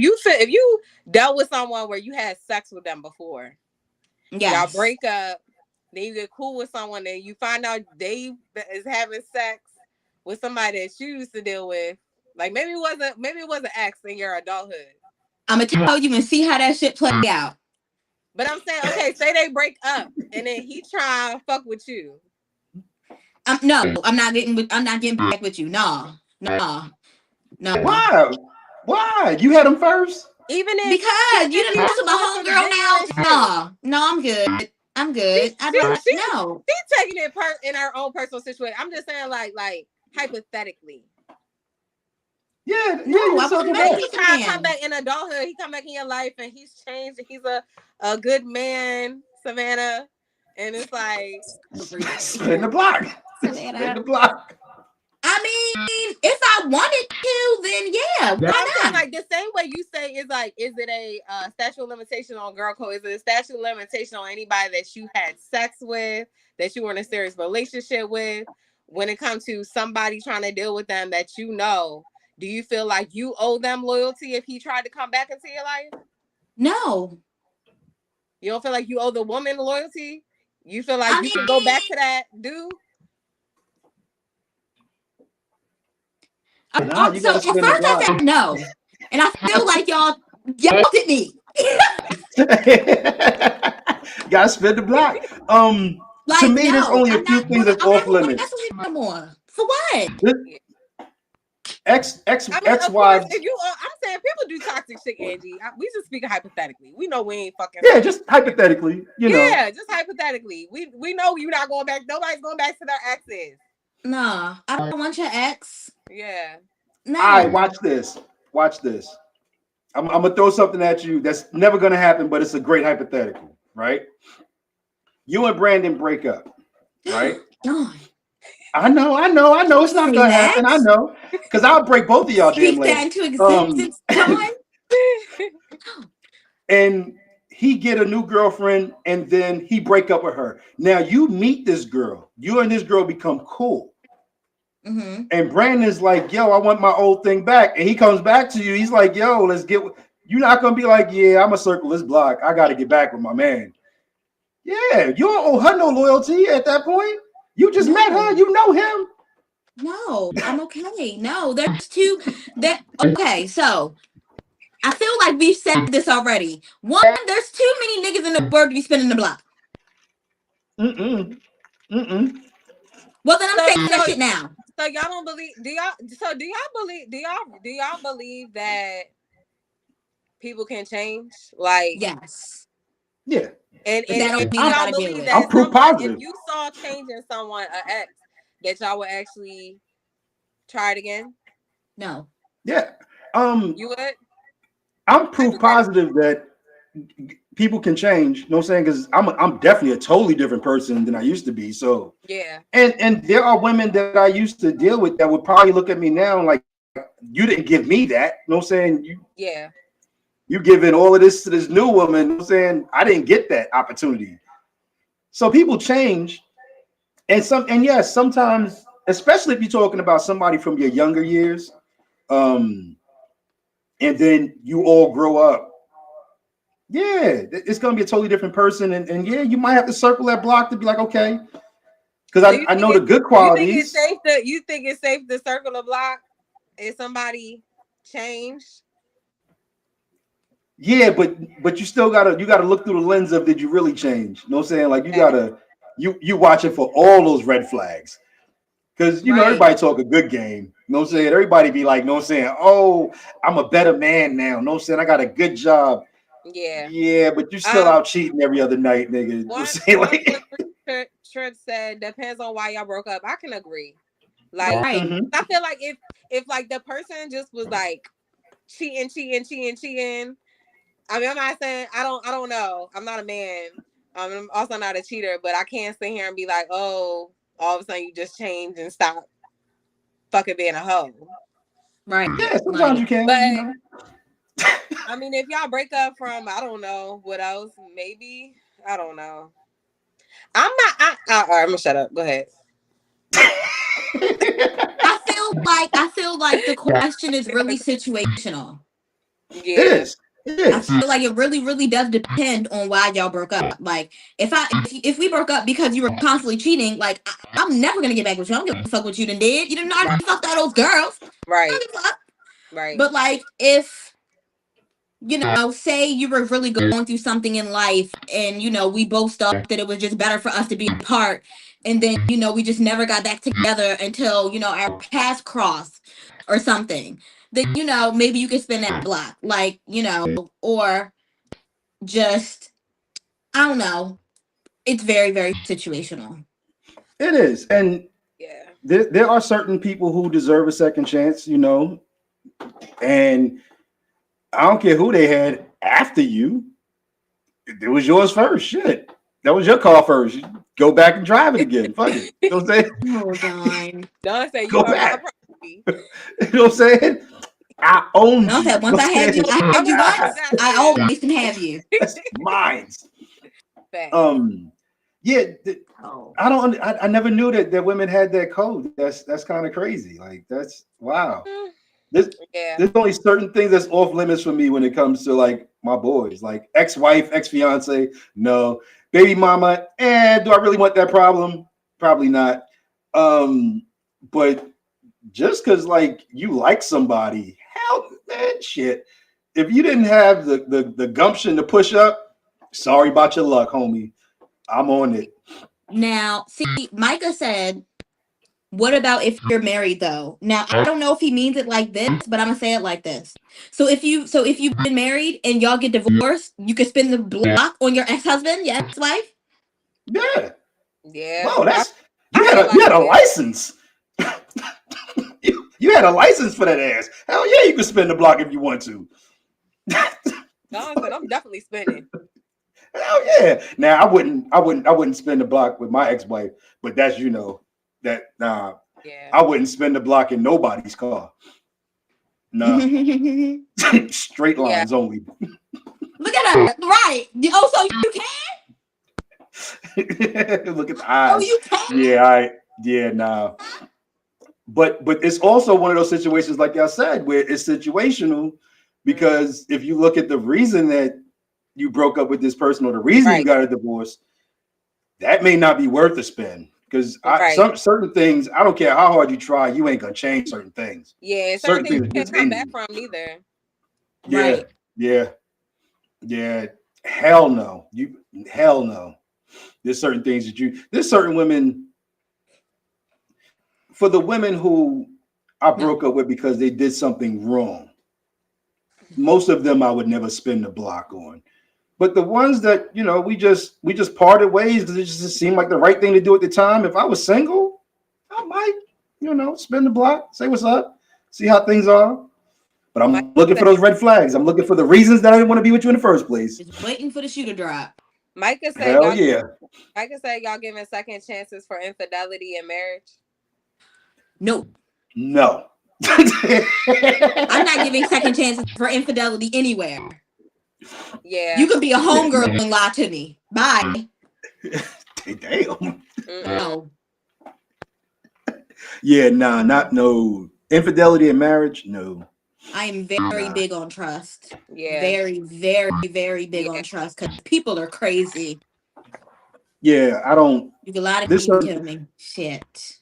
you dealt with someone where you had sex with them before, y'all break up, then you get cool with someone, then you find out they is having sex with somebody that you used to deal with, like maybe it was an ex in your adulthood. I'm gonna tell you and see how that shit play out. But I'm saying, okay, say they break up and then he try to fuck with you. No, I'm not getting back with you. No. Why? You had him first? Even if because you didn't listen to my homegirl now. No, I'm good. She's taking it in her own personal situation. I'm just saying, like hypothetically. Yeah. Maybe he come back in adulthood. He come back in your life and he's changed. He's a good man, Savannah. And it's like spin the block. Spin the block. I mean, if I wanted to, then yeah. Why not? Like the same way you say is like, is it a statute of limitation on girl code? Is it a statute of limitation on anybody that you had sex with, that you were in a serious relationship with? When it comes to somebody trying to deal with them that you know, do you feel like you owe them loyalty if he tried to come back into your life? No. You don't feel like you owe the woman loyalty? You feel like you can go back to that dude? So at first I said no, and I feel like y'all yelled at me. Gotta spin the block. Like, to me, there's only a few things that's off limits. For what? Ex-wives. I'm saying people do toxic shit, Angie. We just speaking hypothetically. We know we ain't fucking. Yeah, just hypothetically, you know. Yeah, just hypothetically. We know you're not going back. Nobody's going back to their exes. Nah, I don't want your ex. Yeah. No. All right, watch this. I'm gonna throw something at you that's never gonna happen, but it's a great hypothetical, right? You and Brandon break up, right? I know. It's not gonna happen. I know, because I'll break both of y'all damn legs. Speak that into existence, John. And he get a new girlfriend, and then he break up with her. Now you meet this girl. You and this girl become cool. Mm-hmm. And Brandon's like, yo, I want my old thing back. And he comes back to you. He's like, yo, let's get. You're not gonna be like, yeah, I'm gonna circle this block. I got to get back with my man. Yeah, you don't owe her no loyalty at that point. You just met her. You know him. No, I'm okay. No, there's two that okay, so I feel like we've said this already. One, there's too many niggas in the world to be spinning the block. Mm-mm. Mm-mm. Well, then I'm So- saying that shit now. So y'all don't believe? Do y'all believe that people can change? Like, Yes. Yeah. and But that don't do mean you y'all gotta deal believe with that I'm proof someone, positive. if you saw change in someone, an ex, that y'all would actually try it again? No. Yeah. You would? I'm proof positive that people can change. You know what I'm saying? Because I'm definitely a totally different person than I used to be. So Yeah. and there are women that I used to deal with that would probably look at me now like, you didn't give me that. You know what I'm saying? Yeah. You giving all of this to this new woman. You know what I'm saying? I didn't get that opportunity. So people change. And yes, sometimes, especially if you're talking about somebody from your younger years, and then you all grow up. Yeah, it's gonna be a totally different person, and yeah, you might have to circle that block to be like, okay, because I know the good qualities. You think it's safe to circle the block if somebody changed? Yeah, but you still gotta look through the lens of, did you really change? You know what I'm saying? Like you watch it for all those red flags. Because you know, Right. everybody talk a good game. You know what I'm saying? Everybody be like, you know what I'm saying, oh, I'm a better man now. You know what I'm saying? I got a good job. Yeah. Yeah, but you still out cheating every other night, nigga. You know what I'm saying? Like, Trip said depends on why y'all broke up. I can agree. Like, Right. mhm. I feel like if like the person just was like cheating. I mean, I'm not saying I don't know. I'm not a man. I'm also not a cheater, but I can't sit here and be like, oh, all of a sudden you just changed and stop fucking being a hoe. Right. Yeah, sometimes Like, you can. But You know? I mean, if y'all break up from, I don't know what else, maybe, I don't know. I'm not. All right, I'm gonna shut up. Go ahead. I feel like the question is really situational. It Yeah, is. It I is. feel like it really, really does depend on why y'all broke up. Like, if we broke up because you were constantly cheating, like I'm never gonna get back with you. I don't give a fuck what you done did. You didn't know I fucked all those girls. I right, don't give a fuck. right. But like, if you know, say you were really going through something in life, and you know, we both thought that it was just better for us to be apart, and then you know, we just never got back together until you know our paths crossed or something. Then you know, maybe you could spin that block, like you know, or just I don't know. It's very, very situational. It is. And Yeah, there are certain people who deserve a second chance, you know, and I don't care who they had after you. It was yours first. Shit. That was your car first. You go back and drive it again. Fuck it. You know what I'm saying? Oh, Don. Don say you Go are my back. property. You know what I'm saying? I own No, you. that once You know I what I'm had you, saying? I had you once. That's I it. always can have you. That's mine. Fact. Yeah, Oh. I never knew that women had that code. That's kind of crazy. Like that's wow. Yeah, There's only certain things that's off limits for me when it comes to like my boys, like ex-wife, ex-fiance. No, baby mama. Do I really want that problem? Probably not. But just because like you like somebody, hell, man, shit. If you didn't have the gumption to push up, sorry about your luck, homie. I'm on it. Now, see, Micah said, "What about if you're married though?" Now, I don't know if he means it like this, but I'm gonna say it like this. So if you've been married and y'all get divorced, you can spin the block on your ex-husband, your ex-wife. Yeah. yeah. Wow, that's I you feel had a like license. you had a license for that ass. Hell yeah, you can spin the block if you want to. Don said I'm definitely spinning. Hell yeah. Now I wouldn't spin the block with my ex-wife, but that's Yeah. I wouldn't spin the block in nobody's car. No. Straight lines only. Look at her, right? Oh, so you can? Look at the Oh, eyes. you can? Yeah, nah. But it's also one of those situations, like I said, where it's situational because if you look at the reason that you broke up with this person or the reason you Right. got a divorce, that may not be worth a spin. Because Right. certain things, I don't care how hard you try, you ain't gonna change certain things. Yeah, and certain things Things you are can't just come in back you. from neither. Yeah, Right. yeah, yeah. Hell no. Hell no. There's certain things there's certain women, for the women who I No. broke up with because they did something wrong. Most of them I would never spin the block on. But the ones that, we just parted ways because it just seemed like the right thing to do at the time. If I was single, I might, spin the block, say what's up, see how things are. But Mike I'm looking for said, those red flags. I'm looking for the reasons that I didn't want to be with you in the first place. Just waiting for the shoe to drop. Micah said Hell y'all. yeah. Micah said y'all giving second chances for infidelity in marriage. No. No. I'm not giving second chances for infidelity anywhere. Yeah. You could be a homegirl and lie to me. Bye. Damn. No. Yeah, nah, no. Infidelity in marriage, no. I am very Nah. big on trust. Yeah. Very, very, very big on trust because people are crazy. Yeah, I don't. You can lie to me, you kill me. Shit.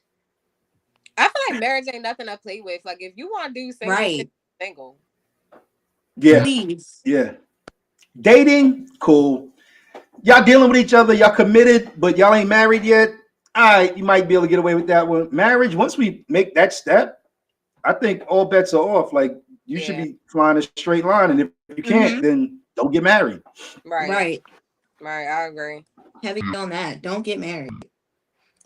I feel like marriage ain't nothing to play with. Like if you want to do single, Right. single. Yeah. Please. Yeah. Dating, cool. Y'all dealing with each other, y'all committed, but y'all ain't married yet. All right, you might be able to get away with that one. Marriage, once we make that step, I think all bets are off. Like you should be flying a straight line, and if you can't, then don't get married. Right. I agree. Heavy on that. Don't get married.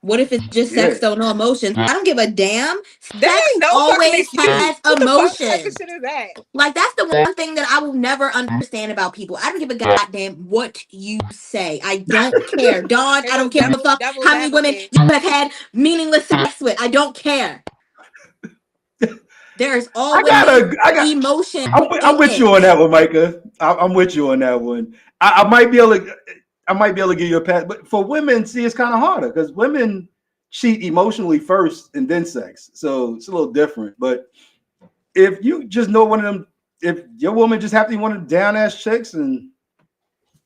What if it's just sex though, no emotions? I don't give a damn. That Sex ain't no always has what emotions. the fuck shit is that? Like that's the one thing that I will never understand about people. I don't give a goddamn what you say. I don't care. Dawn, I don't care a fuck how many women you have had meaningless sex with. I don't care. There's always emotion. I'm with you on that one, Micah. I'm with you on that one. I might be able to give you a pass, but for women, see, it's kind of harder because women cheat emotionally first and then sex, so it's a little different. But if you just know one of them, if your woman just happens to be one of the down ass chicks and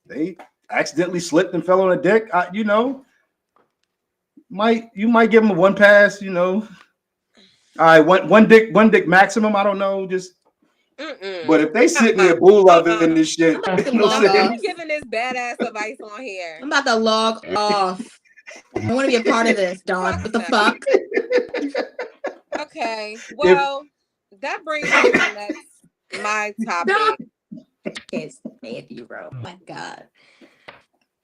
they accidentally slipped and fell on a dick, you might give them a one pass, All right, one dick maximum. I don't know, just. But if they sit me a bull of it and this shit, I'm giving this badass advice on here. I'm about to log off. I want to be a part of this, Dawn. What the fuck? Okay, well, that brings me to my topic. Can't stand you, bro. Oh my God.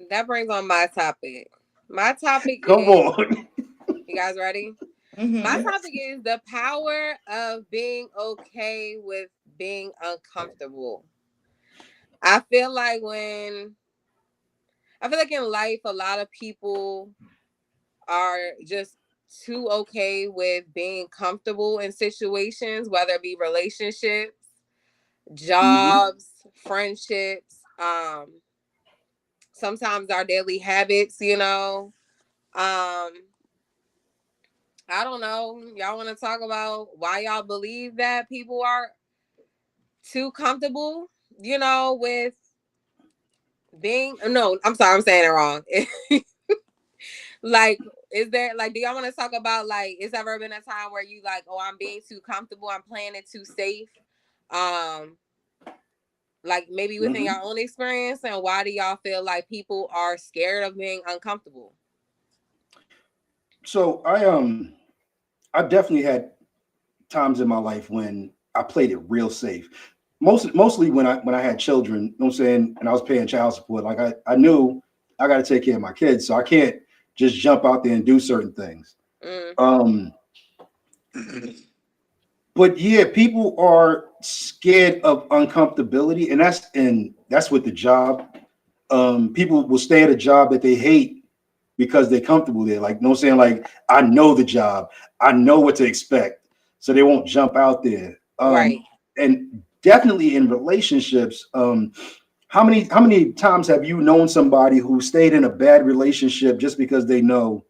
That brings on my topic. My topic Come on. You guys ready? Mm-hmm. My topic is the power of being okay with being uncomfortable. I feel like in life, a lot of people are just too okay with being comfortable in situations, whether it be relationships, jobs, friendships, sometimes our daily habits, I don't know. Y'all want to talk about why y'all believe that people are too comfortable, with being, no, I'm sorry, I'm saying it wrong. Like, is there, like, do y'all want to talk about, like, is there ever been a time where you like, oh, I'm being too comfortable, I'm playing it too safe? Like maybe within your own experience, and why do y'all feel like people are scared of being uncomfortable? So I definitely had times in my life when I played it real safe. Mostly when I had children, you know what I'm saying, and I was paying child support. Like I knew I got to take care of my kids, so I can't just jump out there and do certain things. But yeah, people are scared of uncomfortability, and that's with the job. People will stay at a job that they hate because they're comfortable there. Like, you know what I'm saying? Like, I know the job, I know what to expect, so they won't jump out there. Right. And definitely in relationships, how many times have you known somebody who stayed in a bad relationship just because they know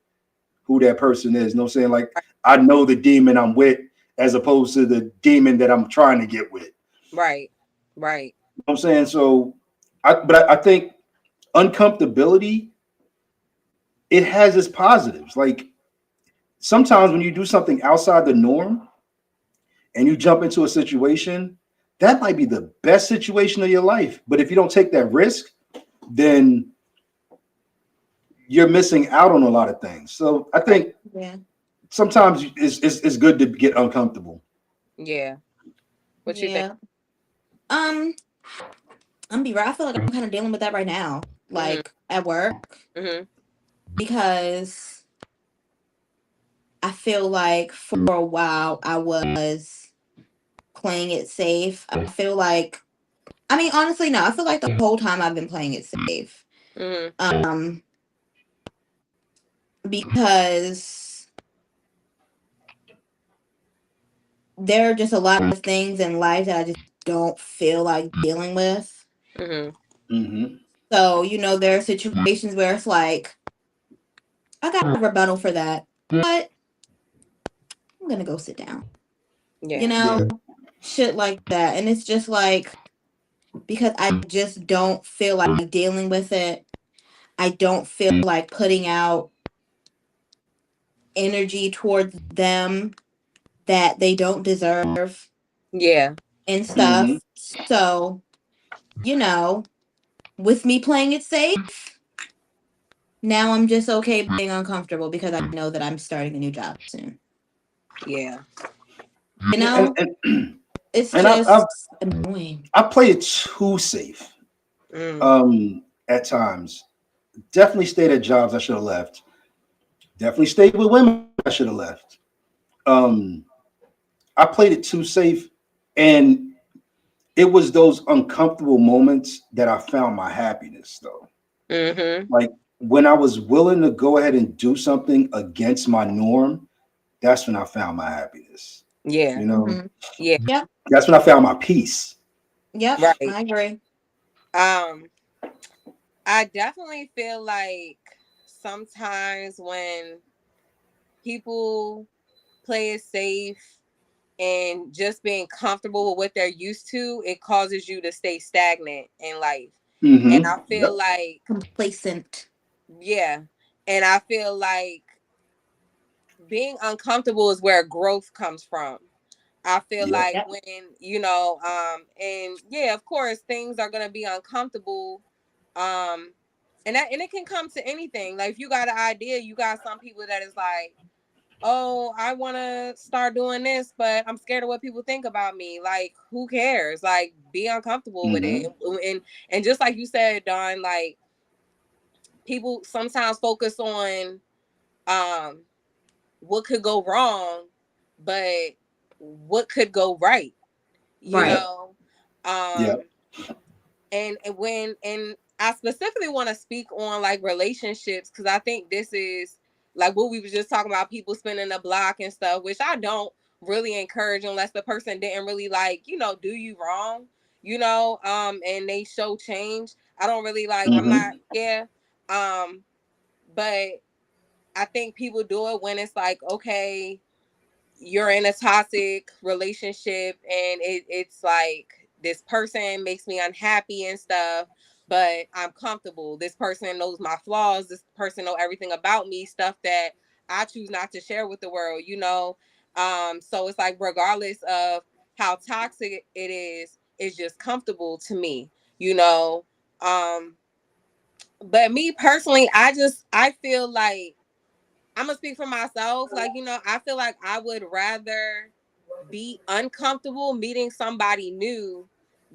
who that person is? You know what I'm saying? Like, I know the demon I'm with as opposed to the demon that I'm trying to get with. Right. You know what I'm saying? So I think uncomfortability it has its positives. Like sometimes when you do something outside the norm and you jump into a situation, that might be the best situation of your life. But if you don't take that risk, then you're missing out on a lot of things. So I think Yeah. sometimes it's good to get uncomfortable. Yeah. What you think? Yeah. I'm gonna be right. I feel like I'm kind of dealing with that right now, Mm-hmm. like at work, Mm-hmm. because I feel like for a while I was playing it safe. I feel like, I mean, honestly, no, I feel like the whole time I've been playing it safe. Mm-hmm. Because there are just a lot of things in life that I just don't feel like dealing with. Mm-hmm. Mm-hmm. So, there are situations where it's like, I got a rebuttal for that, but I'm gonna go sit down. You Yeah. know, Yeah. shit like that. And it's just like, because I just don't feel like dealing with it. I don't feel like putting out energy towards them that they don't deserve Yeah. and Mm-hmm. stuff. So, you know, with me playing it safe, now I'm just okay being uncomfortable because I know that I'm starting a new job soon. Yeah. You Yeah, know, and it's and I've just annoying. I play it too safe. Mm. At times. Definitely stayed at jobs I should have left. Definitely stayed with women I should have left. Um, I played it too safe, and it was those uncomfortable moments that I found my happiness, though. Mm-hmm. Like when I was willing to go ahead and do something against my norm, that's when I found my happiness. Yeah. You know, Hmm. Yeah. Yep. that's when I found my peace. Yep. Right. I agree. Um, I definitely feel like sometimes when people play it safe and just being comfortable with what they're used to, it causes you to stay stagnant in life. And I feel Yep. like, Complacent. yeah, and I feel like being uncomfortable is where growth comes from. I feel Yep. like Yep. when, and yeah, of course, things are gonna be uncomfortable. Um, and it can come to anything. Like if you got an idea, you got some people that is like, oh, I want to start doing this, but I'm scared of what people think about me. Like, who cares? Like, be uncomfortable with it. Mm-hmm. And just like you said, Don, like people sometimes focus on um what could go wrong, but what could go right, you Right. Yep. know? Yep. Um and I specifically want to speak on like relationships because I think this is like what we were just talking about, people spinning the block and stuff, which I don't really encourage unless the person didn't really like, do you wrong, and they show change. I don't really like, I'm not, Mm-hmm. yeah. Um, but I think people do it when it's like, okay, you're in a toxic relationship and it's like this person makes me unhappy and stuff, but I'm comfortable. This person knows my flaws. This person know everything about me, stuff that I choose not to share with the world. So it's like regardless of how toxic it is, it's just comfortable to me, you know. Um, but me personally, I feel like I'm gonna speak for myself. Like, I feel like I would rather be uncomfortable meeting somebody new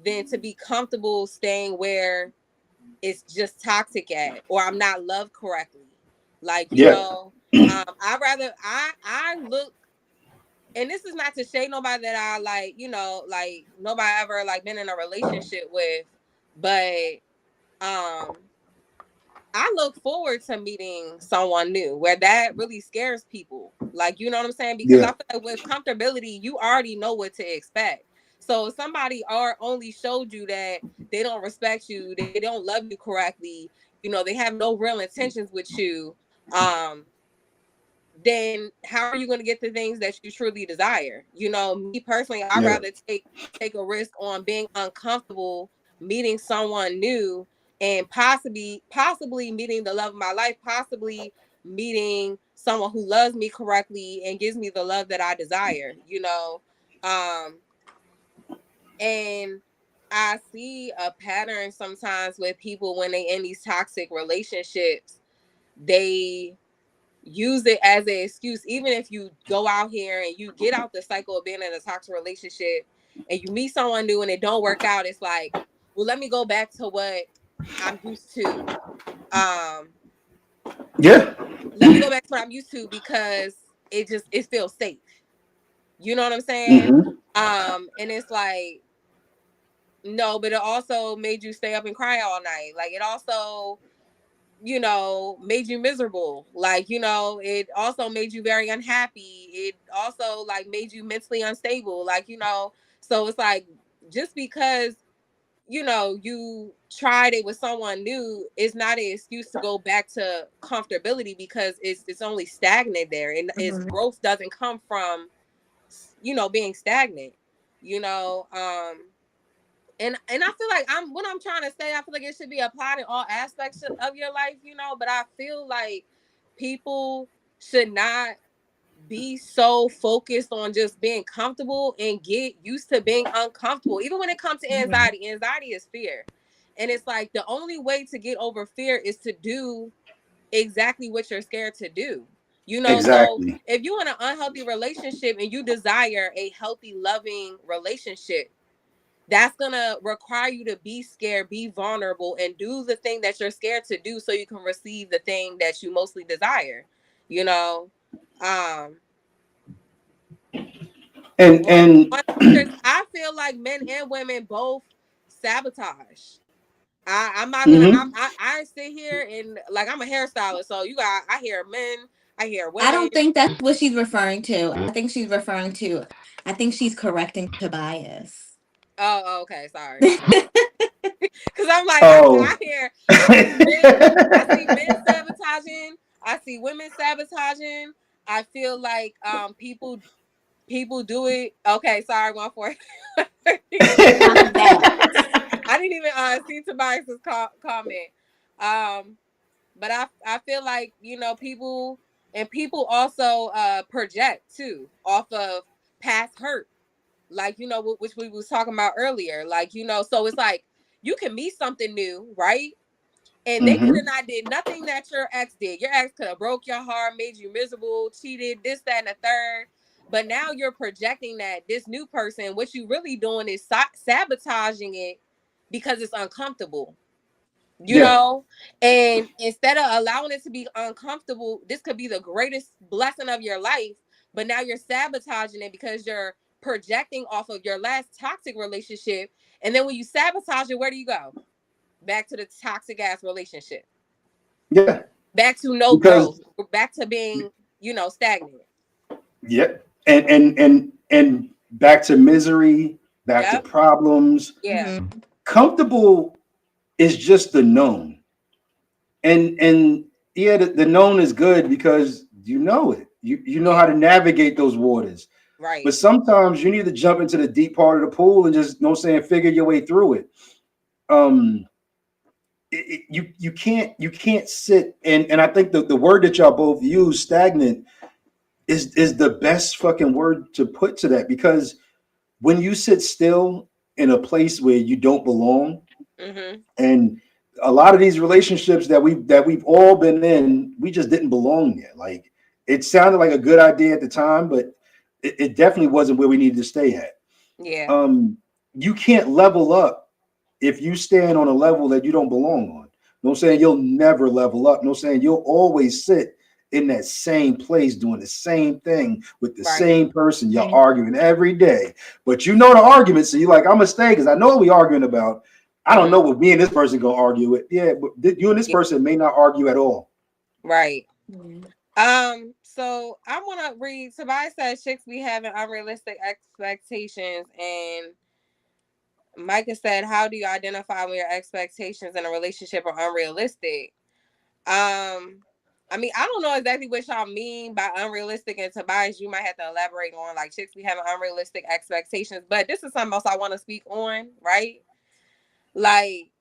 than to be comfortable staying where it's just toxic at or I'm not loved correctly. Like, Yeah. I rather I look, and this is not to shade nobody that I like, like nobody ever like been in a relationship with, but um I look forward to meeting someone new where that really scares people. Like, you know what I'm saying? Because I Yeah. feel like with comfortability, you already know what to expect. So if somebody only showed you that they don't respect you, they don't love you correctly, they have no real intentions with you, um, then how are you going to get the things that you truly desire? Me personally, I'd Yeah. rather take a risk on being uncomfortable, meeting someone new, and possibly meeting the love of my life, possibly meeting someone who loves me correctly and gives me the love that I desire, you know. And I see a pattern sometimes with people when they in these toxic relationships, they use it as an excuse. Even if you go out here and you get out the cycle of being in a toxic relationship and you meet someone new and it don't work out, it's like, well, let me go back to what I'm used to. Yeah. Let me go back to what I'm used to because it feels safe. You know what I'm saying? Mm-hmm. And it's like, no, but it also made you stay up and cry all night. Like it also, you know, made you miserable. Like, you know, it also made you very unhappy. It also like made you mentally unstable. Like, you know, so it's like just because, you know, you tried it with someone new, it's not an excuse to go back to comfortability because it's only stagnant there. And its growth doesn't come from, you know, being stagnant, you know. And I feel like what I'm trying to say, I feel like it should be applied in all aspects of your life, you know, but I feel like people should not be so focused on just being comfortable and get used to being uncomfortable. Even when it comes to anxiety, anxiety is fear. And it's like the only way to get over fear is to do exactly what you're scared to do. You know, so Exactly. if you're in an unhealthy relationship and you desire a healthy, loving relationship, that's gonna require you to be scared, be vulnerable, and do the thing that you're scared to do so you can receive the thing that you mostly desire. You know, And I feel like men and women both sabotage. I'm not gonna. mm-hmm. I sit here and like I'm a hairstylist, so you got. I hear men. I hear I women. don't think that's what she's referring to. I think she's correcting Tobias. Oh, okay, sorry. Because I'm like, Oh. I see men, I see men sabotaging, I see women sabotaging. I feel like people do it. Okay, sorry, 1 4. I didn't even see Tobias's comment. But I feel like, you know, people also project too off of past hurt, like, you know, which we was talking about earlier. Like, you know, so it's like you can meet something new, right? And they could Mm-hmm. have not did nothing that your ex did. Your ex could have broke your heart, made you miserable, cheated, this, that, and the third. But now you're projecting that this new person, what you really doing is sabotaging it because it's uncomfortable, you Yeah. know? And instead of allowing it to be uncomfortable, this could be the greatest blessing of your life. But now you're sabotaging it because you're projecting off of your last toxic relationship. And then when you sabotage it, where do you go? Back to the toxic ass relationship. Yeah. Back to no Because growth. Back to being, you know, stagnant. yeah. And back to misery, back to Yep. problems. Yeah. Comfortable is just the known. And yeah, the known is good because you know it. You know how to navigate those waters. Right. But sometimes you need to jump into the deep part of the pool and just, you know what I'm saying, figure your way through it. Um you can't sit and I think the word that y'all both use, stagnant, is the best fucking word to put to that, because when you sit still in a place where you don't belong, Mm-hmm. and a lot of these relationships that we've all been in, we just didn't belong there. Like, it sounded like a good idea at the time, but it definitely wasn't where we needed to stay at. Yeah. You can't level up if you stand on a level that you don't belong on. No saying you'll never level up. No saying you'll always sit in that same place doing the same thing with the Right. same person. You're arguing every day, but you know the argument, so you're like, I'm gonna stay because I know what we arguing about. I don't know what me and this person gonna argue with. Yeah, but you and this person may not argue at all. Right. So I want to read. Tobias says chicks be having unrealistic expectations, and Micah said, "How do you identify when your expectations in a relationship are unrealistic?" I mean, I don't know exactly what y'all mean by unrealistic, and Tobias, you might have to elaborate on, like, chicks be having unrealistic expectations, but this is something else I want to speak on, right? Like,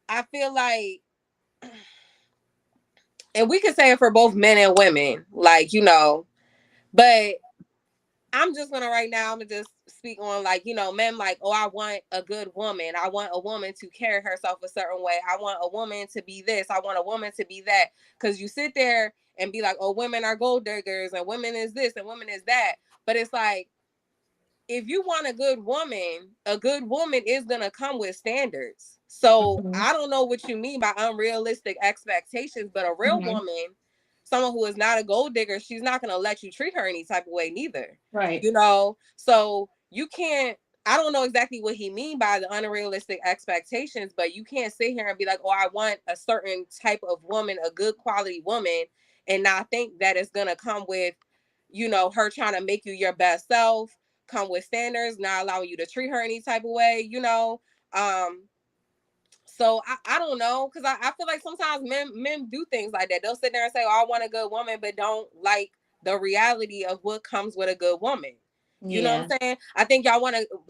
I feel like and we could say it for both men and women, like, you know, but I'm just gonna right now, I'm gonna just speak on, like, you know, men like, oh, I want a good woman. I want a woman to carry herself a certain way. I want a woman to be this. I want a woman to be that. Because you sit there and be like, oh, women are gold diggers and women is this and women is that. But it's like, if you want a good woman is gonna come with standards. So Mhm. I don't know what you mean by unrealistic expectations, but a real Mhm. woman, someone who is not a gold digger, she's not gonna let you treat her any type of way neither. Right. You know, so you can't. I don't know exactly what he mean by the unrealistic expectations, but you can't sit here and be like, "Oh, I want a certain type of woman, a good quality woman," and not think that it's gonna come with, you know, her trying to make you your best self, come with standards, not allowing you to treat her any type of way, you know. Um, so I don't know, because I feel like sometimes men do things like that. They'll sit there and say, oh, I want a good woman, but don't like the reality of what comes with a good woman. You know what Yeah. I'm saying? I think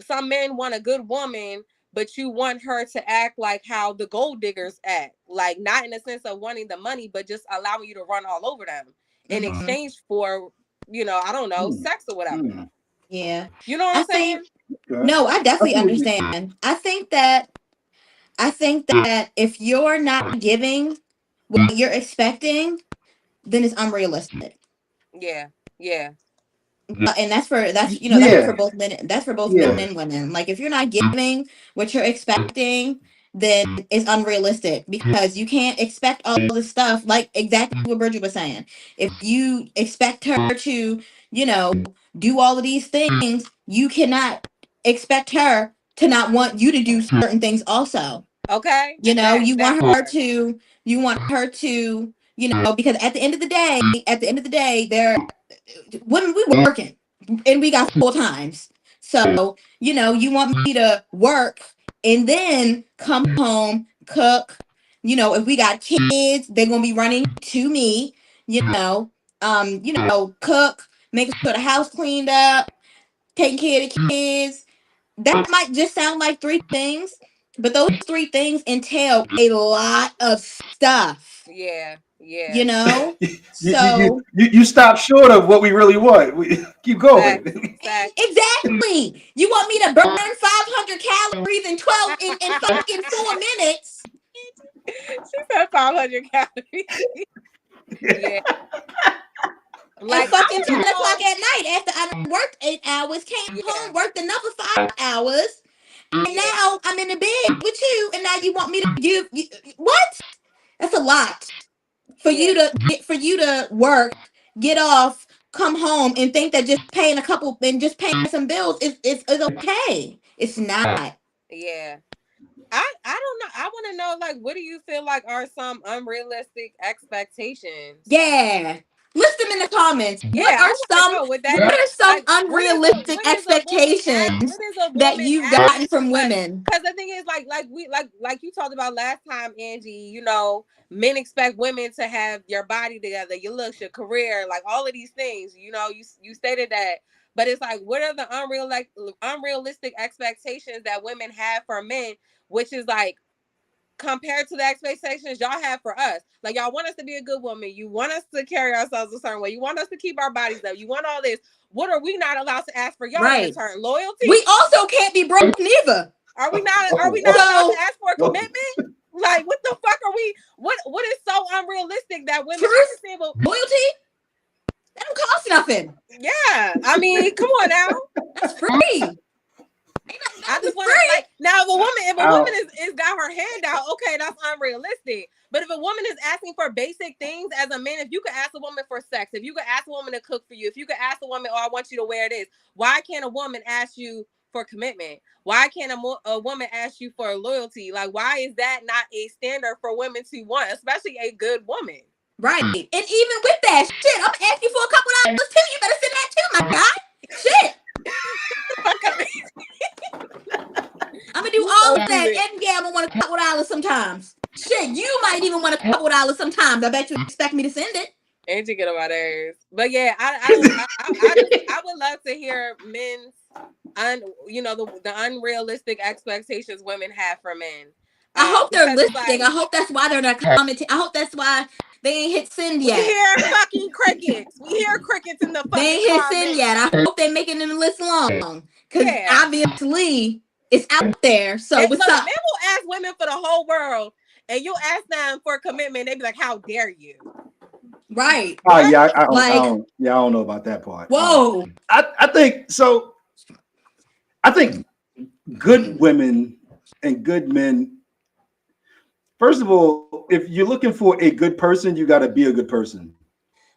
some men want a good woman, but you want her to act like how the gold diggers act. Like, not in the sense of wanting the money, but just allowing you to run all over them in Mhm. exchange for, you know, I don't know, sex or whatever. Yeah. You know what I I'm saying? think Okay. no, I I definitely see what you mean. understand. I think that if you're not giving what you're expecting, then it's unrealistic. Yeah. Yeah. And that's that's for Yeah, both men. That's for both men yeah. and women. Like if you're not giving what you're expecting, then it's unrealistic because you can't expect all this stuff. Like exactly what Bridget was saying. If you expect her to, you know, do all of these things, you cannot expect her to not want you to do certain things also. Okay. You know, That part. you want her to, you know, because at the end of the day, women we working and we got full times. So, you know, you want me to work and then come home, cook. You know, if we got kids, they're gonna be running to me, cook, make sure the house cleaned up, taking care of the kids. That might just sound like three things, but those three things entail a lot of stuff, Yeah. you Yeah. know? You So you stop short of what we really want. We keep going. Facts. Facts. exactly. You want me to burn 500 calories in 12 in fucking 4 minutes She said 500 calories. Yeah. at Like, I fucking want 10 to o'clock know. at night after I done worked 8 hours, came Yeah. home, worked another 5 hours, and Yeah. now I'm in the bed with you, and now you want me to give you what? That's a lot Yeah. for you to work, get off, come home, and think that just paying some bills is okay. It's not. Yeah. I don't know. I want to know, like, what do you feel like are some unrealistic expectations? Yeah. List them in the comments. Yeah, I want to know what that What is. are some Like, unrealistic when is a woman expectations when is a that woman you've gotten asking too from much? women? Because the thing is, like you talked about last time, Angie. You know, men expect women to have your body together, your looks, your career, like all of these things. You know, you stated that, but it's like, what are the unrealistic expectations that women have for men? Which is like, compared to the expectations y'all have for us. Like, y'all want us to be a good woman. You want us to carry ourselves a certain way. You want us to keep our bodies up. You want all this. What are we not allowed to ask for y'all in Right. return? Loyalty? We also can't be broke neither. Are we not allowed to So ask for a Whoa. commitment? Like, what the fuck are we? What is so unrealistic that women? I truth, understand, but loyalty, that don't cost nothing. yeah, I mean, come on now. That's free. Ain't nothing I wrong with just want to, free. like, now if a woman Out. is got her hand out, okay, that's unrealistic. But if a woman is asking for basic things as a man, if you could ask a woman for sex, if you could ask a woman to cook for you, if you could ask a woman, oh, I want you to wear this, why can't a woman ask you for commitment? Why can't a woman ask you for loyalty? Like, why is that not a standard for women to want, especially a good woman? Right. And even with that shit, I'm gonna ask you for a couple dollars too. You better send that too, my guy. Shit. I'm gonna do You all so of that. stupid. And yeah, I'm gonna want a couple dollars sometimes. Shit, you might even want a couple dollars sometimes. I bet you expect me to send it. Ain't get on my nerves. But yeah, I don't. I would love to hear men's the unrealistic expectations women have for men. I hope they're because it's listening. I hope that's why they're not commenting. I hope that's why they ain't hit send we yet. hear fucking crickets. We hear crickets in the fucking They ain't hit send comments. yet. I hope they're making them list long. Because Yeah. obviously it's out there. So And what's so up? men will ask women for the whole world, and you'll ask them for a commitment. They be like, "How dare you?" Right. Oh yeah, I Like- don't know about that part. Whoa. I think so. I think good women and good men. First of all, if you're looking for a good person, you got to be a good person.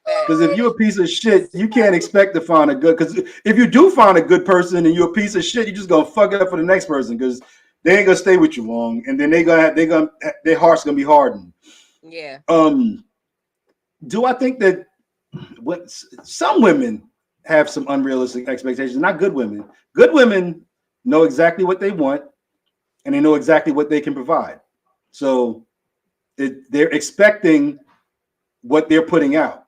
Because if you're a piece of shit, you can't expect to find a good. Because if you do find a good person and you're a piece of shit, you're just gonna fuck it up for the next person. Because they ain't gonna stay with you long, and then their heart's gonna be hardened. Yeah. Do I think that what some women have some unrealistic expectations? Not good women. Good women know exactly what they want, and they know exactly what they can provide. So they're expecting what they're putting out.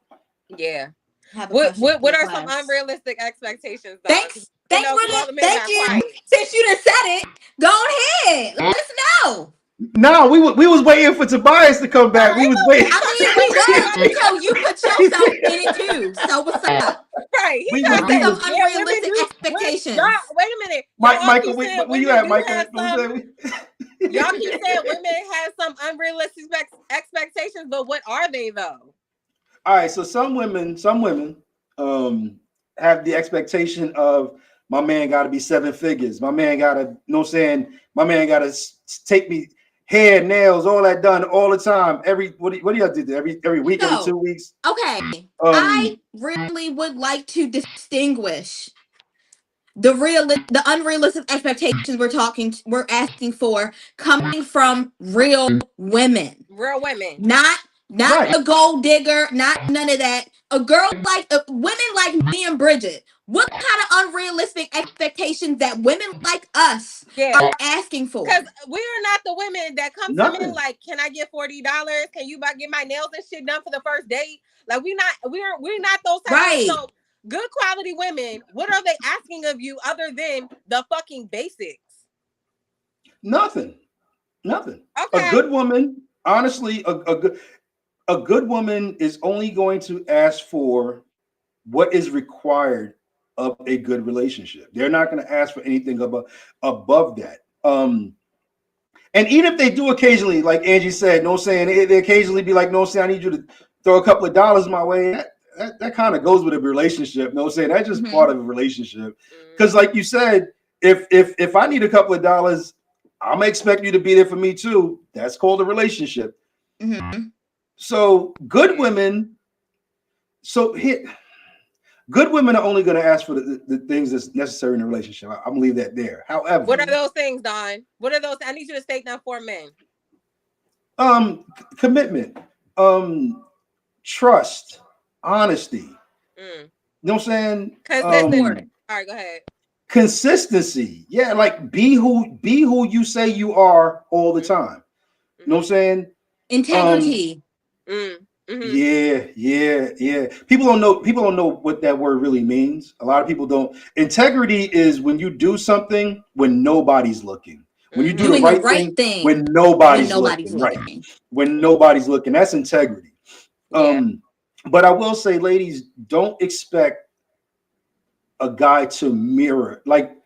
Yeah. Have a What question what for are the some class. unrealistic expectations? Though? Thanks. You Thanks, know, 'cause all the Bridget. men Thank got you. quiet. Since you done said it, go ahead. Let us know. No, we was waiting for Tobias to come back. We was waiting. I mean, we were until you put yourself in it too. So what's up? Right. He We tried to was- say, we was- Some yeah, unrealistic women do- expectations. Y'all, wait a minute. Michael, keep saying where you women at, do Michael? have What some- was that? Y'all keep saying women have some unrealistic expectations, but what are they though? All right, so some women have the expectation of my man got to be 7 figures. My man got to, you know what I'm saying? My man got to take me hair, nails, all that done all the time. What do y'all do? Every week, every No. 2 weeks? Okay. I really would like to distinguish the unrealistic expectations we're asking for coming from real women. Real women. Not Right. a gold digger, not none of that. A girl like women like me and Bridget. What kind of unrealistic expectations that women like us Yeah. are asking for? Because we are not the women that come to Nothing. men like, can I get $40? Can you get my nails and shit done for the first date? Like we're not those type Right. of women. So good quality women, what are they asking of you other than the fucking basics? Nothing. Okay. A good woman, honestly, a good woman is only going to ask for what is required of a good relationship. They're not going to ask for anything above that. And even if they do occasionally, like Angie said, no saying they occasionally be like, no saying I need you to throw a couple of dollars my way. That kind of goes with a relationship. No saying that's just part of a relationship. Because like you said, if I need a couple of dollars, I'm gonna expect you to be there for me too. That's called a relationship. So good women. Good women are only going to ask for the things that's necessary in a relationship. I'm gonna leave that there. However, what are those things, Don? What are those? I need you to state them for men. Commitment, trust, honesty. You know what I'm saying? Consistent. All right, go ahead. Consistency. Yeah, like be who you say you are all the time. You know what I'm saying? Integrity. Yeah. People don't know what that word really means. A lot of people don't. Integrity is when you do something when nobody's looking. When you do Doing the right thing when nobody's looking. Right. When nobody's looking. That's integrity. Yeah. But I will say, ladies, don't expect a guy to mirror. Like,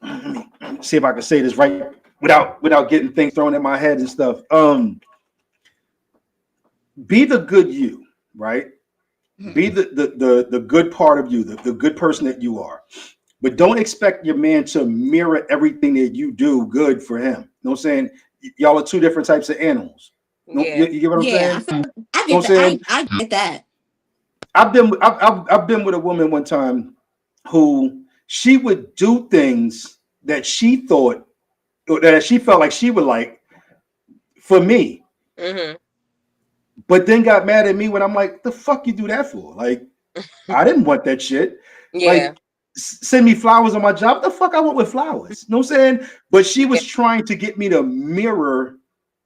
let me see if I can say this right without getting things thrown at my head and stuff. Be the good you, right? Be the good part of you, the good person that you are. But don't expect your man to mirror everything that you do good for him. You know what I'm saying? Y'all are two different types of animals. Yeah. You get what I'm saying? I get that. I've been with a woman one time who she would do things that she thought that she felt like she would like for me. But then got mad at me when I'm like, the fuck you do that for? Like, I didn't want that shit. Yeah. Like, send me flowers on my job. What the fuck I want with flowers? You know what I'm saying? But she was trying to get me to mirror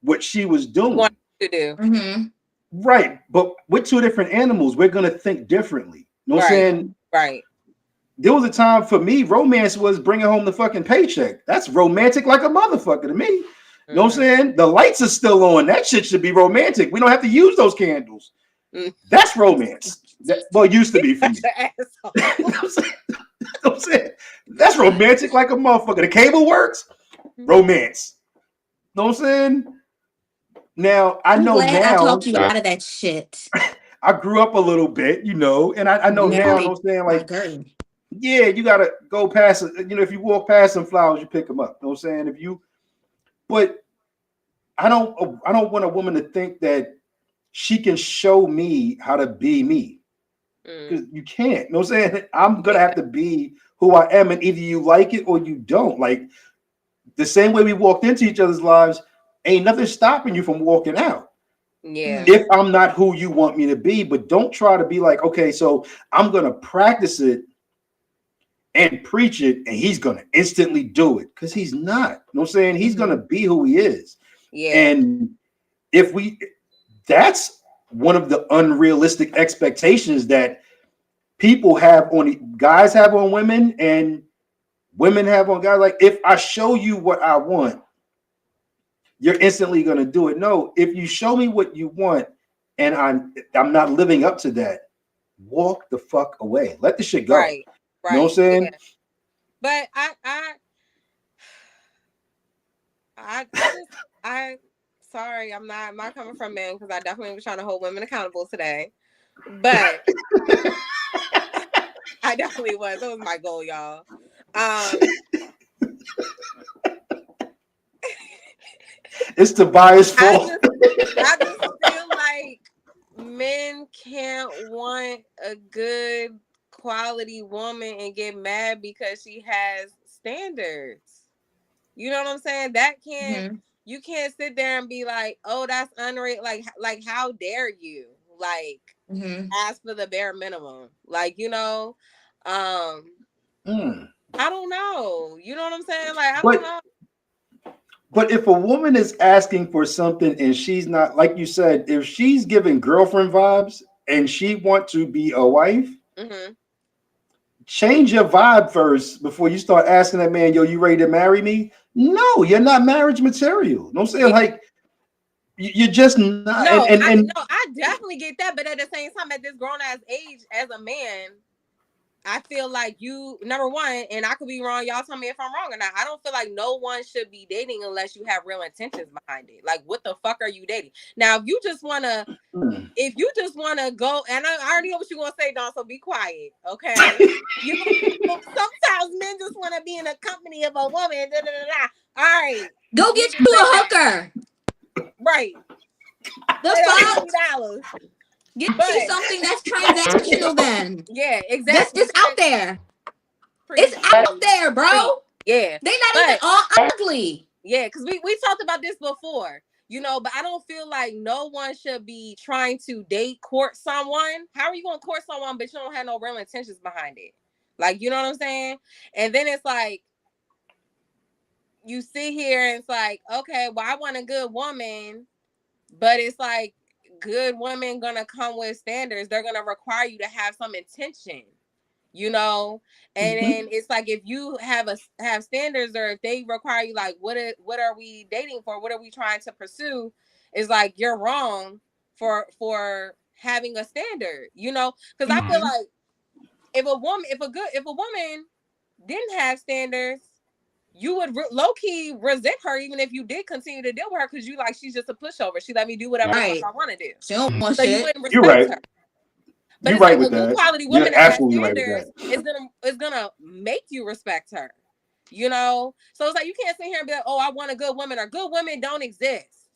what she was doing. What to do. Right. But we're two different animals. We're going to think differently. You know what I'm saying? Right. There was a time for me, romance was bringing home the fucking paycheck. That's romantic like a motherfucker to me. You know what I'm saying? The lights are still on. That shit should be romantic. We don't have to use those candles. That's romance. Well, it used to be for me. You know what I'm saying? That's romantic like a motherfucker. The cable works. Romance. You know what I'm saying? Now, I know glad I now. talked you out of that shit. I grew up a little bit, you know, and I know now, you know what I'm saying? Like, yeah, you got to go past it. You know, if you walk past some flowers, you pick them up. You know what I'm saying? But I don't want a woman to think that she can show me how to be me. Because you can't. You know what I'm saying? I'm going to have to be who I am, and either you like it or you don't. Like, the same way we walked into each other's lives, ain't nothing stopping you from walking out. Yeah. If I'm not who you want me to be, but don't try to be like, okay, so I'm going to practice it and preach it, and he's going to instantly do it, because he's not. You know what I'm saying? He's going to be who he is. Yeah. And that's one of the unrealistic expectations that people have guys have on women and women have on guys. Like, if I show you what I want, you're instantly going to do it. No, if you show me what you want and I'm not living up to that, walk the fuck away. Let the shit go. Right. You know what I'm saying? Yeah. But sorry, I'm not coming from men, because I definitely was trying to hold women accountable today. But I definitely was. That was my goal, y'all. It's Tobias' fault. I just feel like men can't want a good quality woman and get mad because she has standards. You know what I'm saying? That can't you can't sit there and be like, oh, that's unreal. Like how dare you? Like ask for the bare minimum. Like, you know, I don't know. You know what I'm saying? Like, I don't know. But if a woman is asking for something and she's not, like you said, if she's giving girlfriend vibes and she wants to be a wife, change your vibe first before you start asking that man, yo, you ready to marry me? No, you're not marriage material. No, I'm saying, like, you're just not. No, I definitely get that. But at the same time, at this grown ass age, as a man, I feel like you, number one, and I could be wrong. Y'all tell me if I'm wrong or not. I don't feel like no one should be dating unless you have real intentions behind it. Like, what the fuck are you dating? Now, if you just want to go, and I already know what you're going to say, Dawn, so be quiet, okay? Sometimes men just want to be in the company of a woman. Da, da, da, da. All right. Go get you a hooker. Right. The fuck? $$50. Get you something that's transactional then. Yeah, exactly. That's just out there. It's out there, bro. Yeah. They not even all ugly. Yeah, because we talked about this before, you know, but I don't feel like no one should be trying to court someone. How are you going to court someone, but you don't have no real intentions behind it? Like, you know what I'm saying? And then it's like, you sit here and it's like, okay, well, I want a good woman, but it's like, good women gonna come with standards. They're gonna require you to have some intention, you know. And then it's like, if you have standards, or if they require you, like, what are we dating for? What are we trying to pursue? It's like, you're wrong for having a standard, you know. Because I feel like if a woman didn't have standards, you would low-key resent her, even if you did continue to deal with her, because you like, she's just a pushover. She let me do whatever I want to do. She don't want so shit. You wouldn't respect her. But you're it's right like, with a good that. quality woman that has standards right is gonna make you respect her. You know? So it's like, you can't sit here and be like, oh, I want a good woman, or good women don't exist.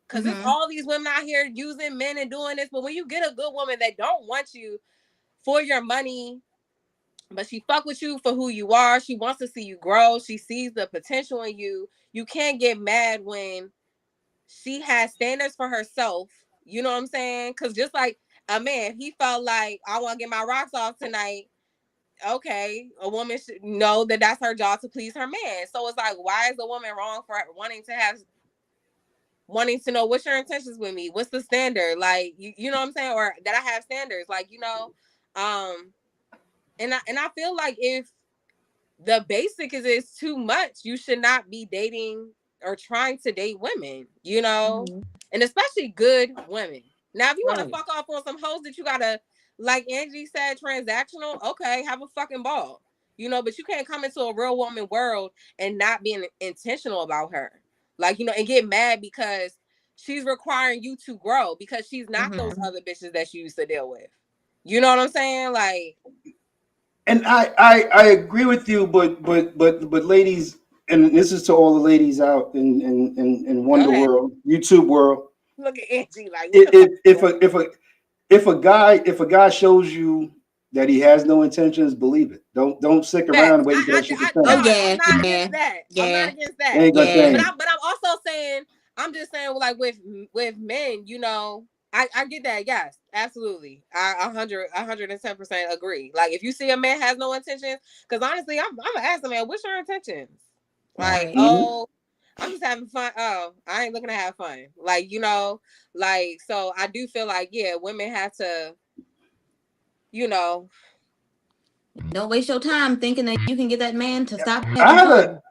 Because there's all these women out here using men and doing this. But when you get a good woman that don't want you for your money, but she fuck with you for who you are. She wants to see you grow. She sees the potential in you. You can't get mad when she has standards for herself. You know what I'm saying? Because just like a man, he felt like, I want to get my rocks off tonight. Okay, a woman should know that that's her job to please her man. So it's like, why is a woman wrong for wanting to know what's your intentions with me? What's the standard? Like, you know what I'm saying? Or that I have standards. Like, you know, And I feel like if the basic is too much, you should not be dating are trying to date women, you know, Mhm. and especially good women. Now, if you want Right. to fuck off on some hoes that you gotta, like Angie said, transactional, okay, have a fucking ball, you know, but you can't come into a real woman world and not being intentional about her, like, you know, and get mad because she's requiring you to grow because she's not those Mhm. other bitches that you used to deal with. You know what I'm saying? Like, And I agree with you, but ladies, and this is to all the ladies out in go Wonder ahead. World, YouTube world. Look at Angie, like, what the fuck? If a guy shows you that he has no intentions, believe it. Don't stick around Facts. and waiting for that shit to No, Oh change. I'm yeah, not yeah, against that. I'm not yeah, against It that. ain't gonna yeah. change. But I'm also saying, I'm just saying, like with men, you know, I get that. Yes, absolutely. I 110% agree. Like if you see a man has no intentions, because honestly, I'm gonna ask the man, what's your intentions? Like, Right. oh, I'm just having fun. Oh, I ain't looking to have fun. Like, you know, like, so I do feel like, yeah, women have to, you know, Don't waste your time thinking that you can get that man to stop I having had a fun.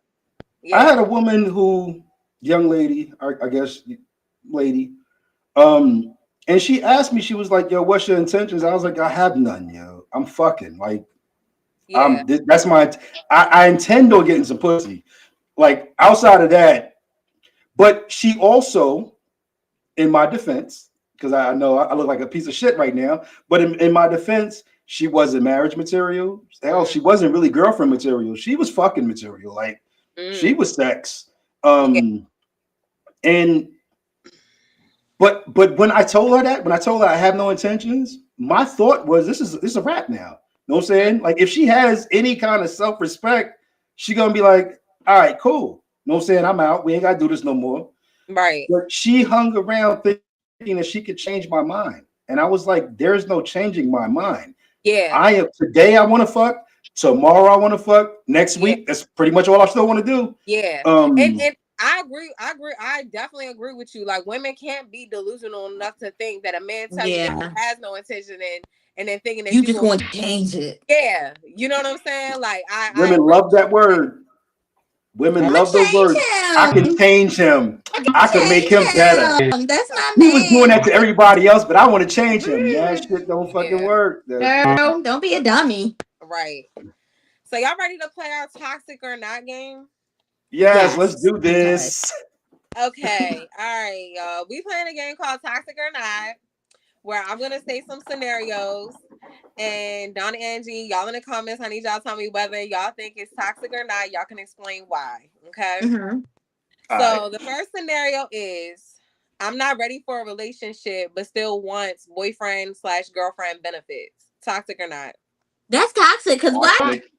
I had yeah, a woman who, young lady, I guess, lady, and she asked me, she was like, "Yo, what's your intentions?" I was like, "I have none, yo. I'm fucking like, yeah, that's my, I intend on getting some pussy, like outside of that." But she also, in my defense, because I know I look like a piece of shit right now, but in my defense, she wasn't marriage material. Hell, she wasn't really girlfriend material. She was fucking material. Like she mm, was sex. yeah, And but when I told her that, when I told her I have no intentions, my thought was this is a wrap now. You know what I'm mm, saying? Like if she has any kind of self-respect, she gonna be like, all right, cool. You know what I'm saying? I'm out. We ain't gotta do this no more. right, But she hung around thinking that she could change my mind. And I was like, there's no changing my mind. yeah, I am today I want to fuck, tomorrow I want to fuck, next yeah. week, that's pretty much all I still want to do. Yeah. And Um, and I agree. I agree. I definitely agree with you. Like women can't be delusional enough to think that a man tell you that he Yeah. has no intention and then thinking that You you just going going to change it. yeah. You know what I'm saying? Like I women agree love with that you on that. word. Women I'm gonna love those change words. I can him. change him. I can I can make change him better. him. That's my He was doing man. that to everybody else, but I want to change him. That Mm. shit don't fucking Yeah. work. Girl, don't be a dummy. Right. So y'all ready to play our toxic or not game? Yes, let's Yes. do this. Okay. All right, y'all. We playing a game called Toxic or Not, where I'm gonna say some scenarios. And Don and Angie, y'all in the comments, I need y'all to tell me whether y'all think it's toxic or not. Y'all can explain why. Okay. Mm-hmm. All right. So the first scenario is I'm not ready for a relationship, but still wants boyfriend/girlfriend benefits. Toxic or not? That's toxic. Cause what? Toxic.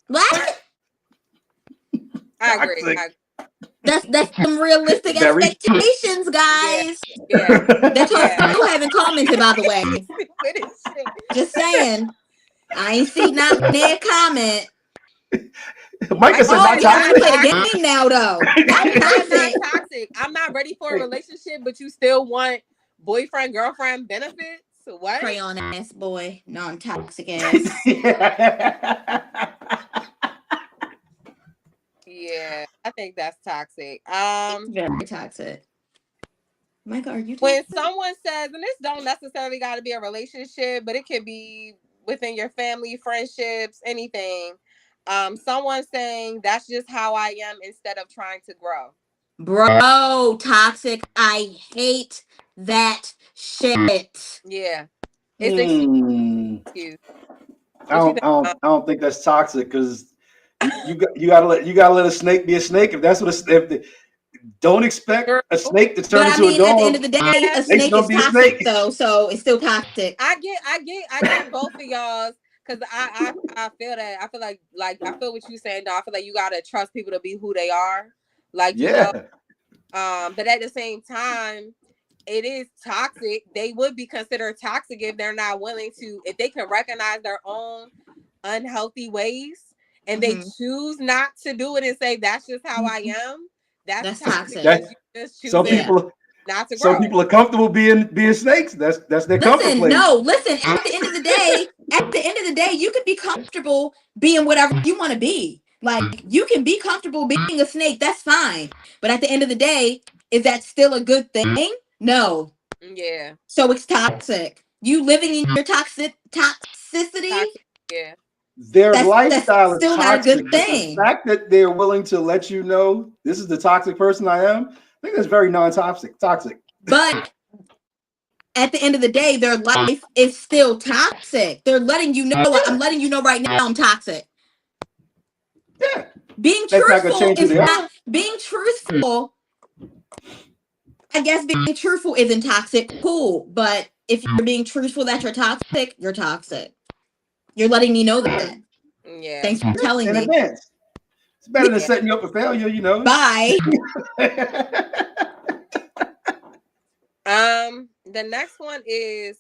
What? I agree. Toxic. That's some realistic Very. expectations, Yeah, guys. yeah, That y'all yeah. still haven't commented, by the way. Stupid as shit. Just saying. I ain't see not their comment. Micah said Oh, not we don't want to play the toxic. game now, though. Not Micah said not toxic. toxic. I'm not ready for a relationship, but you still want boyfriend/girlfriend benefits. What? Crayon ass boy, non-toxic ass. Yeah, I think that's toxic. Very toxic. Micah, are you When toxic? someone says, and this don't necessarily got to be a relationship, but it could be within your family, friendships, anything. Someone saying that's just how I am instead of trying to grow. Bro, toxic. I hate that shit. Yeah, it's excuse. Excuse. I What you don't, think? I don't, I don't think that's toxic because you gotta let a snake be a snake. If that's what don't expect Girl, a snake to turn But I into a mean, at the end dog. of the day, yeah, a Snake's snake gonna is be a toxic snake. though, so it's still toxic. I get both of y'all's because I feel that I feel like I feel what you saying. Though I feel like you gotta trust people to be who they are, like you know. Yeah, But at the same time, it is toxic. They would be considered toxic if they're not willing to, if they can recognize their own unhealthy ways and they Mhm. choose not to do it and say that's just how I am. That's Toxic toxic. because that you just some choosing Yeah. people not to some grow. people are comfortable being snakes. That's their comfort Listen, place. no, listen. At the end of the day, you could be comfortable being whatever you want to be. Like, you can be comfortable being a snake, that's fine. But at the end of the day, is that still a good thing? No. Yeah. So it's toxic. You living in your toxicity, Toxic. Yeah. Their that's lifestyle is still not a toxic, good but the thing. fact that they're willing to let you know this is the toxic person I am, I think that's very non-toxic. Toxic. But at the end of the day, their life is still toxic. They're letting you know, I'm letting you know right now I'm toxic. Yeah. Being That's not gonna truthful change who is they are. not being truthful. I guess being truthful isn't toxic, cool. But if you're being truthful that you're toxic, you're toxic. You're letting me know that. Yeah. Thanks for telling In me. advance. It's better than Yeah. setting you up for failure, you know. Bye. The next one is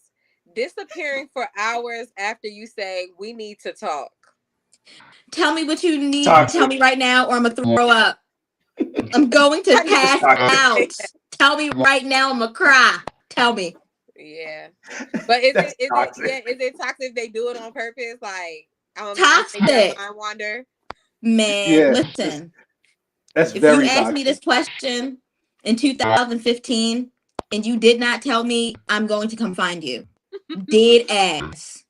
disappearing for hours after you say we need to talk. Tell me what you need Toxic. to tell me right now, or I'm gonna throw up. I'm going to pass out. Tell me right now, I'm gonna cry. Tell me. Yeah. But is That's it toxic. is it toxic if they do it on purpose? Like Toxic. their mind wander? Man, Yeah, listen. that's If very you asked toxic. me this question in 2015 and you did not tell me, I'm going to come find you. Dead ass.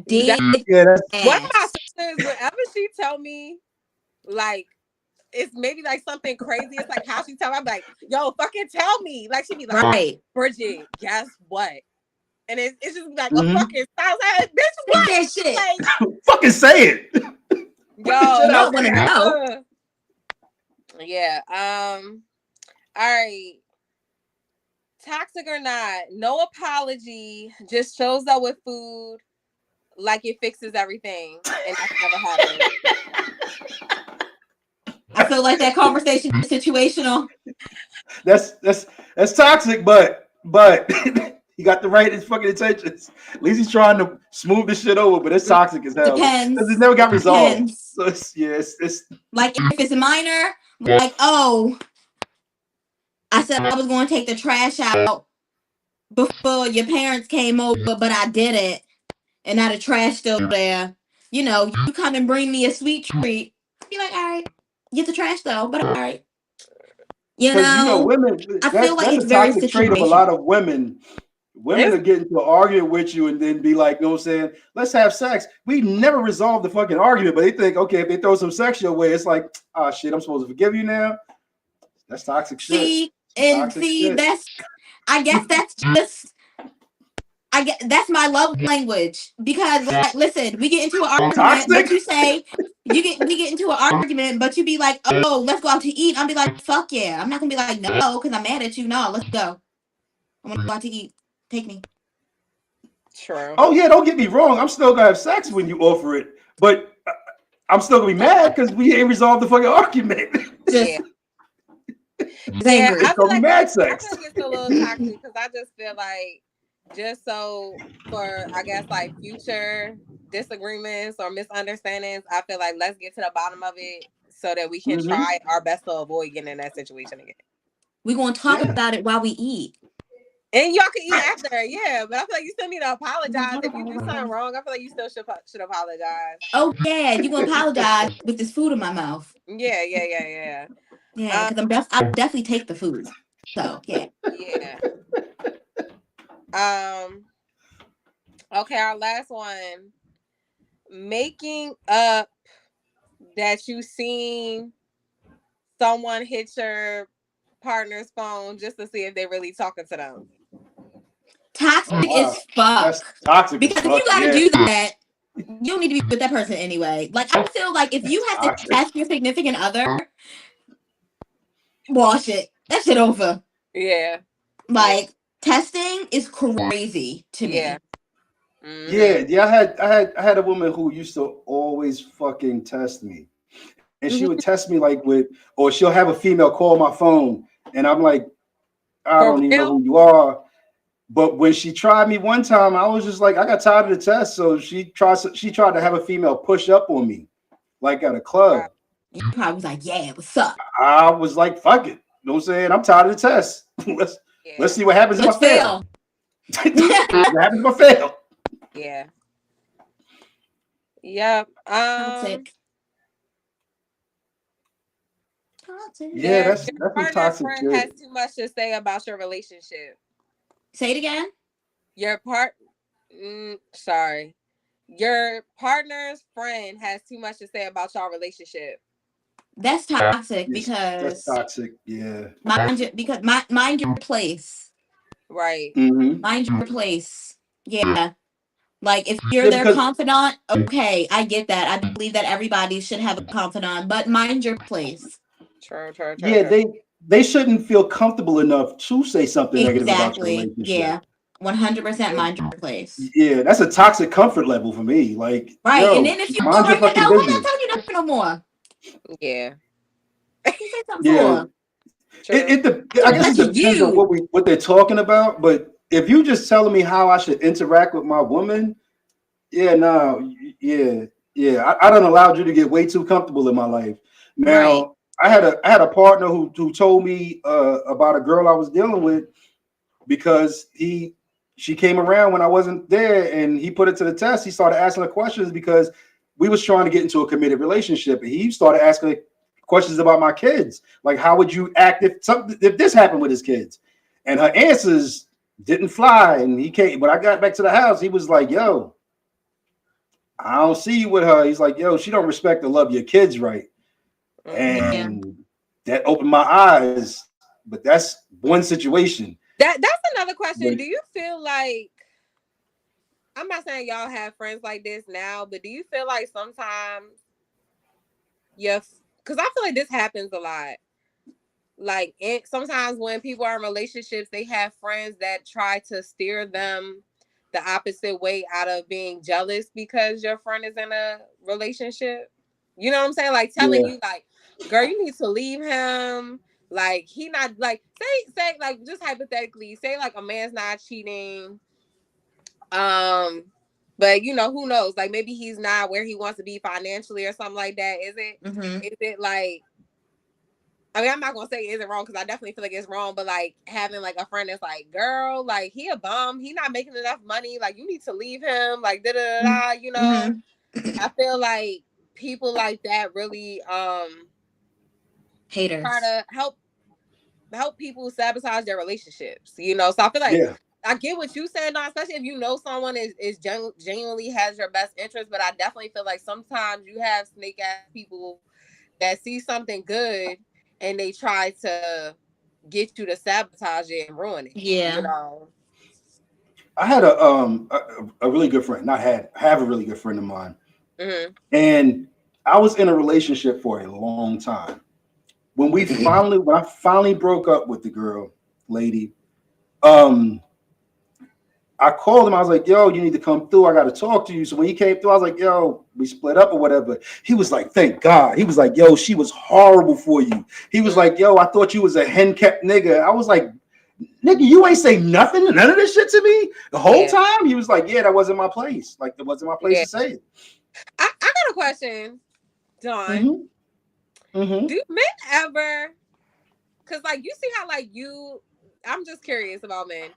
Dead Yeah, that's One of my ass. sisters, whenever she tell me, like, it's maybe like something crazy. It's like how she tell me, I'm like, yo, fucking tell me. Like she be like, Right. Bridget, guess what? And it's just like Mhm. a fucking sounds like, bitch, what? That shit. Like, fucking say it. yo, shit You out don't want to know. Yeah. All right. Toxic or not, no apology. Just shows up with food, like it fixes everything, and that's never happened. I feel like that conversation is situational. That's toxic, but he got the right fucking intentions. At least he's trying to smooth this shit over, but it's toxic as hell. Depends. Because it never got resolved. Depends. So it's like if it's minor, like, oh, I said I was going to take the trash out before your parents came over, but I didn't, and now the trash still there. You know, you come and bring me a sweet treat. Be like, all right, get the trash though, but all right. You because know, women. I feel like That's it's a very toxic trait of a situational. lot of women. Women are getting to an argument with you and then be like, you know what I'm saying? Let's have sex. We never resolve the fucking argument, but they think, okay, if they throw some sex your way, it's like, oh shit, I'm supposed to forgive you now. That's toxic shit. See, and Toxic see, shit. I guess that's just. That's my love language because like, listen, we get into an argument, Toxic? but you say we get into an argument, but you be like, oh, let's go out to eat. I'll be like, fuck yeah. I'm not gonna be like, no, because I'm mad at you. No, let's go. I want to go out to eat. Take me. True. Oh yeah, don't get me wrong. I'm still gonna have sex when you offer it, but I'm still gonna be mad because we ain't resolved the fucking argument. Just Yeah, angry. I feel like mad I sex. feel like it's a little toxic because I just feel like just so for I guess like future disagreements or misunderstandings, I feel like let's get to the bottom of it so that we can try our best to avoid getting in that situation again. We're gonna talk about it while we eat. And y'all can eat after, yeah. But I feel like you still need to apologize. If you do something wrong, I feel like you still should apologize. Oh yeah, you gonna apologize with this food in my mouth. Yeah. Yeah, because I'll definitely take the food. So yeah. Yeah. Okay, our last one. Making up that you seen someone hit your partner's phone just to see if they're really talking to them. Toxic as fuck. That's toxic. Because if you gotta do that, you don't need to be with that person anyway. Like I feel like if you have to test your significant other, wash it. That shit over. Yeah. Like testing is crazy to me. Yeah. Mm-hmm. Yeah. I had a woman who used to always fucking test me. And she would test me like or she'll have a female call my phone, and I'm like, I don't even know who you are. But when she tried me one time, I was just like, I got tired of the test. So she tried to have a female push up on me, like at a club. You probably was like, yeah, what's up? I was like, fuck it. You know what I'm saying? I'm tired of the test. Let's see what happens if I fail. What happens if I fail? Yeah. Yep. Toxic. Yeah, that's Your some partner toxic friend has shit. too much to say about your relationship. Say it again. Your sorry. Your partner's friend has too much to say about your relationship. That's toxic Yes, that's because toxic. Yeah. mind your place. Right. Mm-hmm. Mind your place. Yeah. Like if you're Yeah, their because confidant, okay, I get that. I believe that everybody should have a confidant, but mind your place. True, true, true, yeah, true. they shouldn't feel comfortable enough to say something negative about your Exactly. relationship. Yeah. 100% mind your place. Yeah, that's a toxic comfort level for me. Like, Right. And yo, then if you go mind your right, fucking oh, we're not business. telling you nothing no more. Yeah. You say something Yeah, for. True. I guess it Touching depends on you. what they're talking about. But if you just telling me how I should interact with my woman, yeah, no, yeah, I done allowed you to get way too comfortable in my life. Right. Now, I had a partner who told me about a girl I was dealing with because she came around when I wasn't there, and he put it to the test. He started asking her questions because we was trying to get into a committed relationship, and he started asking her questions about my kids, like how would you act if this happened with his kids, and her answers didn't fly. And he came, when I got back to the house, he was like, "Yo, I don't see you with her." He's like, "Yo, she don't respect or love your kids right," Mhm. Yeah. and that opened my eyes. But that's one situation. That's another question. But Do you feel like, I'm not saying y'all have friends like this now, but do you feel like sometimes because I feel like this happens a lot. Like sometimes when people are in relationships, they have friends that try to steer them the opposite way out of being jealous because your friend is in a relationship. You know what I'm saying? Like telling yeah, you, like, girl, you need to leave him. Like he not like say like just hypothetically, say like a man's not cheating. Um, but you know, who knows? Like maybe he's not where he wants to be financially or something like that. Mm-hmm. Is it like, I mean, I'm not gonna say is it wrong because I definitely feel like it's wrong, but like having like a friend that's like, girl, like he a bum, he not making enough money, like you need to leave him, like da da da. You know, Mm-hmm. I feel like people like that really try Haters. to help people sabotage their relationships. You know, so I feel like yeah. I get what you said, no, especially if you know someone is genuinely has your best interest, but I definitely feel like sometimes you have snake ass people that see something good and they try to get you to sabotage it and ruin it. You Yeah. know. I had a really good friend. Not had have a really good friend of mine, Mm-hmm. and I was in a relationship for a long time. When I finally broke up with the girl, lady, um, I called him. I was like, "Yo, you need to come through. I got to talk to you." So when he came through, I was like, "Yo, we split up or whatever." He was like, "Thank God." He was like, "Yo, she was horrible for you." He was like, "Yo, I thought you was a hen kept nigga." I was like, "Nigga, you ain't say nothing, none of this shit to me the whole Yeah. time." He was like, "Yeah, that wasn't my place. Like, it wasn't my place Yeah. to say it." I got a question, Dawn. Mm-hmm. Mm-hmm. Do men ever, because like you see how like I'm just curious about men.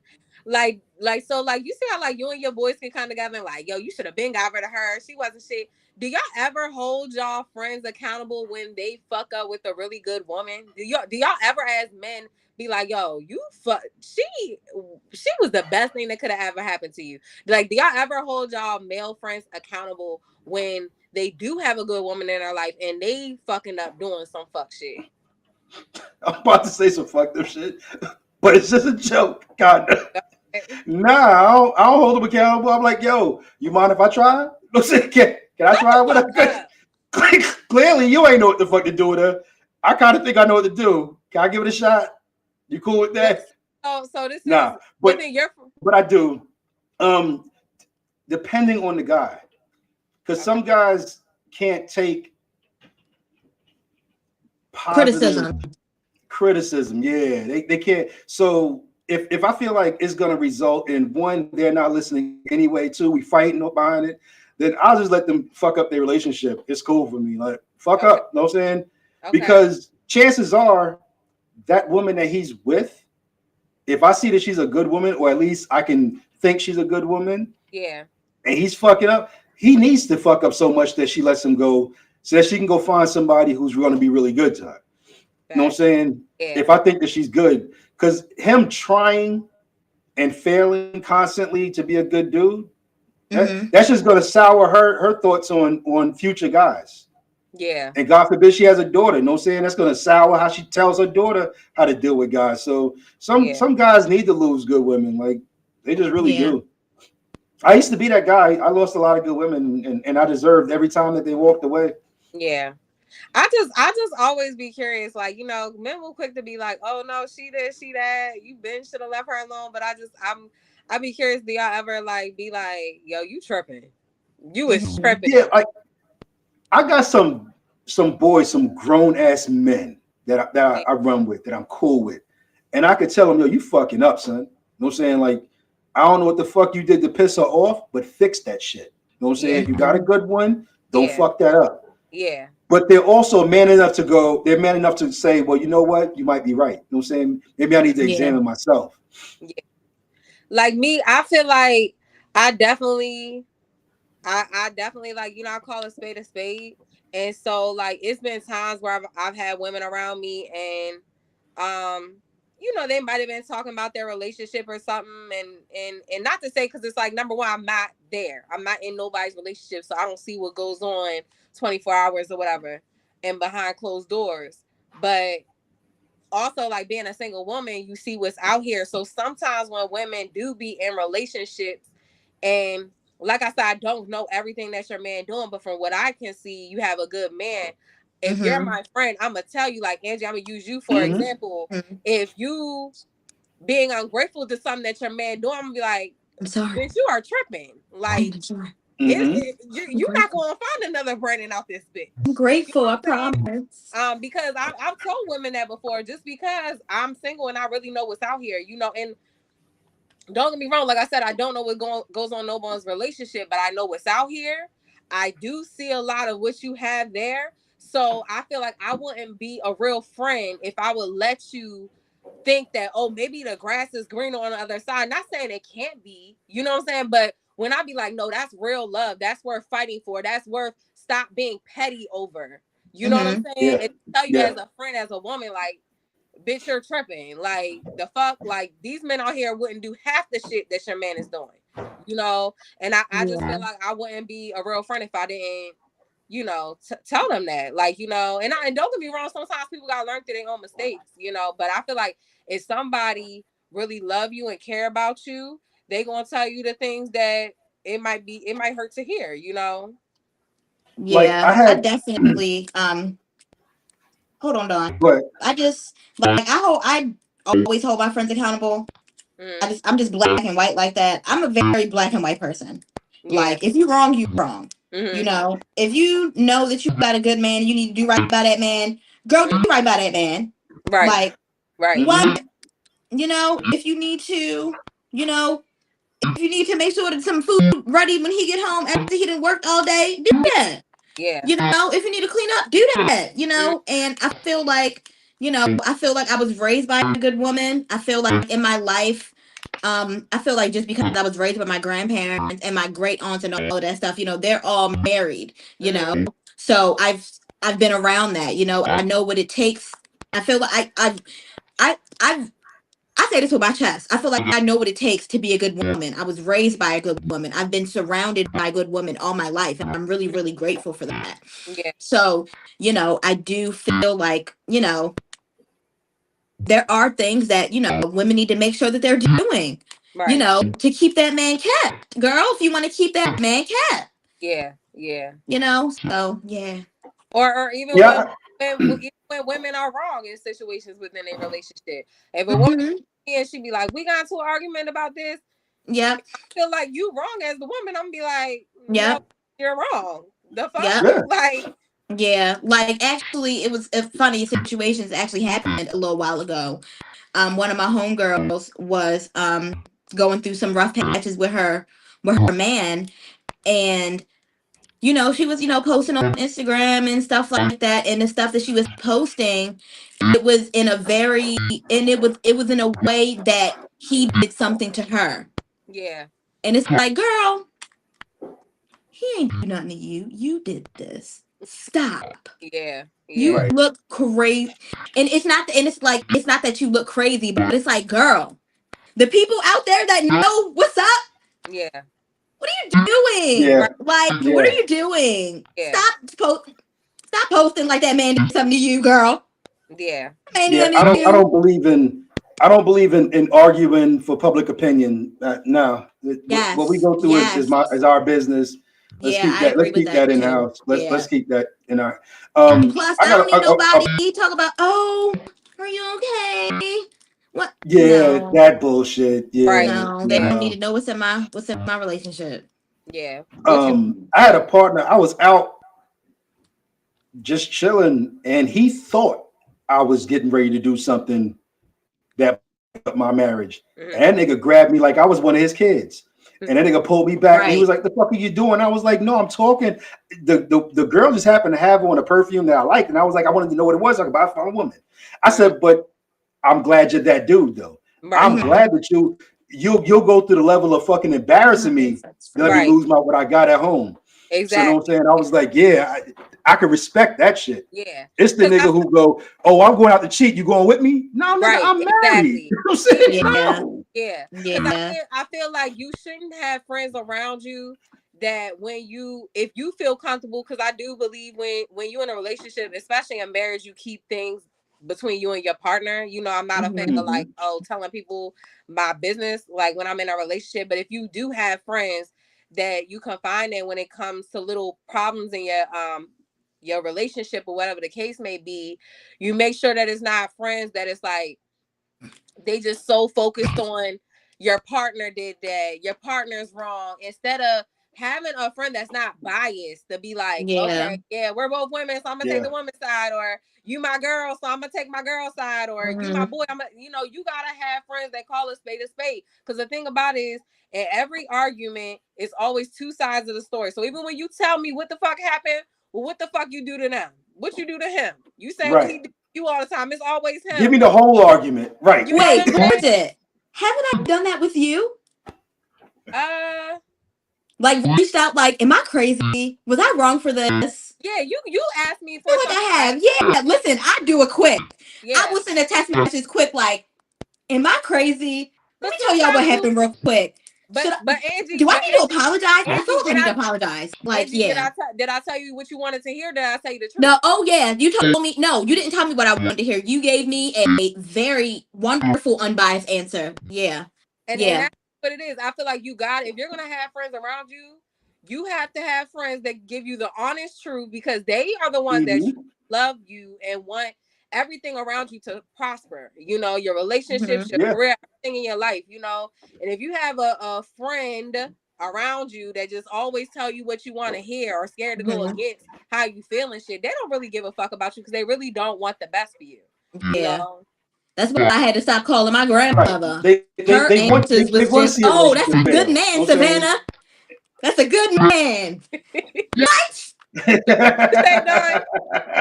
So like you see how like you and your boys can come together and like, yo, you should have been got rid of her. She wasn't shit. Do y'all ever hold y'all friends accountable when they fuck up with a really good woman? Do y'all ever as men be like, yo, she was the best thing that could have ever happened to you? Like, do y'all ever hold y'all male friends accountable when they do have a good woman in their life and they fucking up doing some fuck shit? I'm about to say some fucked up shit, but it's just a joke. God, nah, I don't hold them accountable. I'm like, "Yo, you mind if I try?" No, say, can I Shut try the with fuck her? up. Clearly, you ain't know what the fuck to do with her. I kind of think I know what to do. Can I give it a shot? You cool with that? So this is Nah, within your but I do. Um, Depending on the guy, because some guys can't take positive Criticism. criticism. Yeah, they can't. So if I feel like it's gonna result in one, they're not listening anyway, two, we fighting behind it, then I'll just let them fuck up their relationship. It's cool for me. Like fuck okay. up, know what I'm saying? Okay. Because chances are that woman that he's with, if I see that she's a good woman, or at least I can think she's a good woman, Yeah. and he's fucking up, he needs to fuck up so much that she lets him go so that she can go find somebody who's going to be really good to her. You know what I'm saying? Yeah. If I think that she's good, because him trying and failing constantly to be a good dude, that's just gonna sour her thoughts on future guys. Yeah. And God forbid she has a daughter. You know what I'm saying? That's gonna sour how she tells her daughter how to deal with guys. So some guys need to lose good women. Like they just really do. I used to be that guy. I lost a lot of good women and I deserved every time that they walked away. Yeah. I just always be curious, like, you know, men will quick to be like, oh no, she this, she that, you been should have left her alone. But I be curious, do y'all ever like be like, yo, you tripping? You is tripping. Yeah, I got some boys, some grown ass men that I run with, that I'm cool with. And I could tell them, yo, you fucking up, son. You know what I'm saying? Like, I don't know what the fuck you did to piss her off, but fix that shit. You know what I'm saying? If you got a good one, don't fuck that up. Yeah. But they're also man enough to say, well, you know what? You might be right. You know what I'm saying? Maybe I need to examine myself. Yeah. Like me, I feel like I definitely like, you know, I call a spade. And so like it's been times where I've had women around me and you know, they might have been talking about their relationship or something and not to say, because it's like, number one, I'm not there. I'm not in nobody's relationship, so I don't see what goes on 24 hours or whatever and behind closed doors. But also, like being a single woman, you see what's out here. So sometimes when women do be in relationships, and like I said, I don't know everything that your man doing, but from what I can see, you have a good man. If you're my friend, I'm gonna tell you, like, Angie, I'm gonna use you for example. If you being ungrateful to something that your man doing, I'm gonna be like, I'm sorry, bitch, you are tripping. Like, I'm sorry. You're not gonna find another Brandon out this bitch. I'm grateful, You know I promise. Because I've told women that before, just because I'm single and I really know what's out here, you know, and don't get me wrong, like I said, I don't know what goes on no one's relationship, but I know what's out here. I do see a lot of what you have there. So I feel like I wouldn't be a real friend if I would let you think that, oh, maybe the grass is greener on the other side. Not saying it can't be, you know what I'm saying? But when I be like, no, that's real love. That's worth fighting for. That's worth stop being petty over. You know what I'm saying? Yeah. And tell you as a friend, as a woman, like, bitch, you're tripping. Like, the fuck? Like, these men out here wouldn't do half the shit that your man is doing. You know? And I just feel like I wouldn't be a real friend if I didn't, you know, tell them that. Like, you know, and don't get me wrong, sometimes people gotta learn through their own mistakes, you know, but I feel like if somebody really love you and care about you, they gonna tell you the things that it might hurt to hear, you know. Yeah, Like I definitely hold on, Dawn. But I just like I always hold my friends accountable. I'm just black and white like that. I'm a very black and white person. Like, if you're wrong, you're wrong. You know, if you know that you got a good man, you need to do right by that man. Girl, do right by that man. Right. Like, what? You know, if you need to, you know, if you need to make sure that some food ready when he get home after he done worked all day, do that. Yeah. You know, if you need to clean up, do that. You know, and I feel like, you know, I was raised by a good woman. I feel like in my life, I feel like just because I was raised by my grandparents and my great aunts and all of that stuff, you know, they're all married, you know. So I've been around that, you know, I know what it takes. I feel like I say this with my chest. I feel like I know what it takes to be a good woman. I was raised by a good woman. I've been surrounded by good women all my life. And I'm really, really grateful for that. Yeah. So, you know, I do feel like, you know, there are things that, you know, women need to make sure that they're doing, you know, to keep that man kept. Girl, if you want to keep that man kept. Yeah. Yeah. You know, so yeah. Or even when women are wrong in situations within a relationship. If a woman and she be like, we got into an argument about this. Yeah. I feel like you wrong as the woman. I'm gonna be like, yeah, no, you're wrong. The fuck? Yeah. Like, yeah, like actually it was a funny situations actually happened a little while ago. One of my homegirls was going through some rough patches with her man, and you know, she was, you know, posting on Instagram and stuff like that, and the stuff that she was posting, it was in a very, and it was in a way that he did something to her. Yeah. And it's like, girl, he ain't do nothing to you. You did this. stop. Yeah. You Yeah. Right. look crazy. And it's not it's not that you look crazy, but it's like, girl, the people out there that know what's up, Yeah. what are you doing? Yeah. Right. Like, what Yeah. are you doing? Yeah. Stop posting like that man did something to you, girl. Yeah. Man did Yeah. something to I you. don't believe in arguing for public opinion. No. What we Yes. go through Yes. is our business. Yeah, I agree Let's with keep that that in too. house. Let's Yeah. keep that in our And plus, I I got don't need nobody talk about, oh, are you okay? What? yeah, No. that bullshit. Right. Yeah. No, they don't need No. to know what's in my relationship. Yeah. What you I had a partner, I was out just chilling, and he thought I was getting ready to do something that up my marriage. mhm. And that nigga grabbed me like I was one of his kids. And that nigga pulled me back and he was Right. like, the fuck are you doing? I was like, no, I'm talking. The girl just happened to have on a perfume that I liked. And I was like, I wanted to know what it was. I could buy it for a woman. I said, but I'm glad you're that dude though. I'm Right. glad that you'll go through the level of fucking embarrassing me to let me Right. lose what I got at home. So you know Exactly. what I'm saying? I was like, yeah, I can respect that shit. Yeah. It's the 'Cause nigga who go, oh, I'm going out to cheat. You going with me? No, nigga, Right. I'm married. Exactly. You know what I'm saying? Yeah. No. Yeah. Because Yeah. I feel like you shouldn't have friends around you that if you feel comfortable, because I do believe when you're in a relationship, especially in marriage, you keep things between you and your partner. You know, I'm not a fan of like, telling people my business, like when I'm in a relationship. But if you do have friends that you confide in when it comes to little problems in your relationship or whatever the case may be, you make sure that it's not friends that it's like they just so focused on your partner did that, your partner's wrong, instead of having a friend that's not biased to be like, Yeah. okay, yeah, we're both women, so I'm gonna take Yeah. the woman's side, or you my girl, so I'm gonna take my girl's side, or you my Mhm. boy, you gotta have friends that call a spade a spade. Because the thing about it is, in every argument, it's always two sides of the story. So even when you tell me what the fuck happened, well, what the fuck you do to them? What you do to him? You say what he Right. did to you all the time. It's always him. Give me the whole argument. Right. You know what Wait, I'm saying? Bridget, haven't I done that with you? Uh, Like reached out, like, am I crazy? Was I wrong for this? yeah, you asked me I for feel like something. I have. Yeah, listen, I do it quick. I Yeah, will send a text message quick, like, am I crazy? Let but me tell y'all what sometimes happened real quick. Should I, but Angie, do I need to apologize? I feel like I did need to apologize. Like, yeah. did I tell you what you wanted to hear? Did I tell you the truth? No, oh yeah, you told me. No, you didn't tell me what I wanted to hear. You gave me a very wonderful, unbiased answer. Yeah, And yeah. that's what it is. I feel like if you're gonna have friends around you, you have to have friends that give you the honest truth, because they are the ones that Mhm. love you and want everything around you to prosper. You know, your relationships, Mm-hmm. your Yeah. career, everything in your life. You know, and if you have a friend around you that just always tell you what you want to hear or scared to go Mm-hmm. against how you feel and shit, they don't really give a fuck about you because they really don't want the best for you. You Yeah. know. That's why I had to stop calling my Right. grandmother. They Her answers they was want to just, see a "Oh, that's relationship a good fail. man, You know what Savannah. That's a good man." What? I'm You say, Don?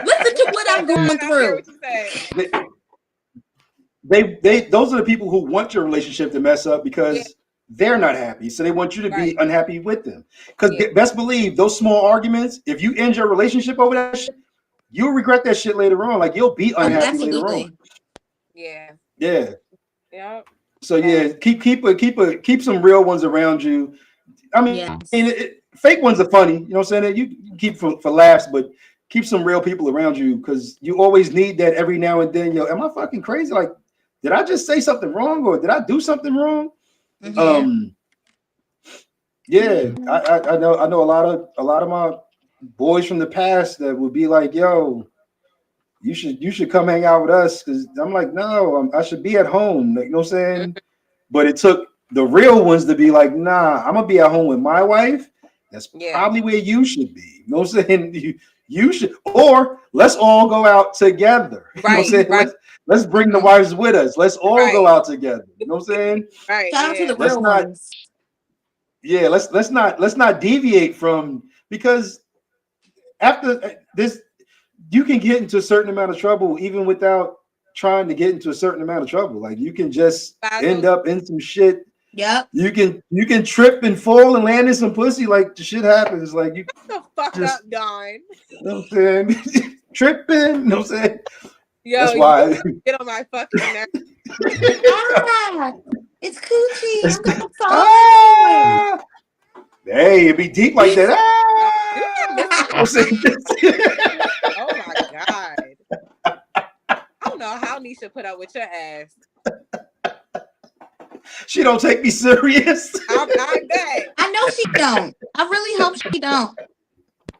Listen to What you what say, I'm Don? going I hear through. what you say. saying? They those are the people who want your relationship to mess up Yeah, because they're not happy. So they want you to be right. unhappy with them. Because Yeah. best believe those small arguments, if you end your relationship over that shit, you'll regret that shit later on. Like you'll be Oh, unhappy later on. absolutely. Yeah. Yeah. Yeah. So yeah, keep some real ones around you. I mean, Yes. fake ones are funny. You know what I'm saying? You keep for laughs, but keep some real people around you because you always need that every now and then. Yo, am I fucking crazy? Like, did I just say something wrong or did I do something wrong? Yeah. Yeah, I know a lot of my boys from the past that would be like, yo, you should come hang out with us because I'm like, no, I should be at home. Like, you know what I'm saying? But it took the real ones to be like, nah, I'm gonna be at home with my wife. That's Yeah. probably where you should be. You know what I'm saying? You should, or let's all go out together. You know what I'm Right. saying? Right. Let's bring the wives with us. Let's all go Right. out together. You know what I'm saying? Right. Shout out to Yeah. the Let's real not, ones. yeah, let's not deviate from because after this, you can get into a certain amount of trouble even without trying to get into a certain amount of trouble. Like you can just By end up in some shit Yep. You can trip and fall and land in some pussy, like the shit happens. Like you Shut the fuck Just- up, Don. know what I'm saying? Tripping, you know what I'm saying? Yo, That's why you get on my fucking neck. Ah, it's coochie. I'm gonna fall. Ah! Hey, it be deep like that. Ah! You can miss You know what I'm saying? Oh my god. I don't know how Nisha put up with your ass. She don't take me serious. I bet. I know she don't. I really hope she don't.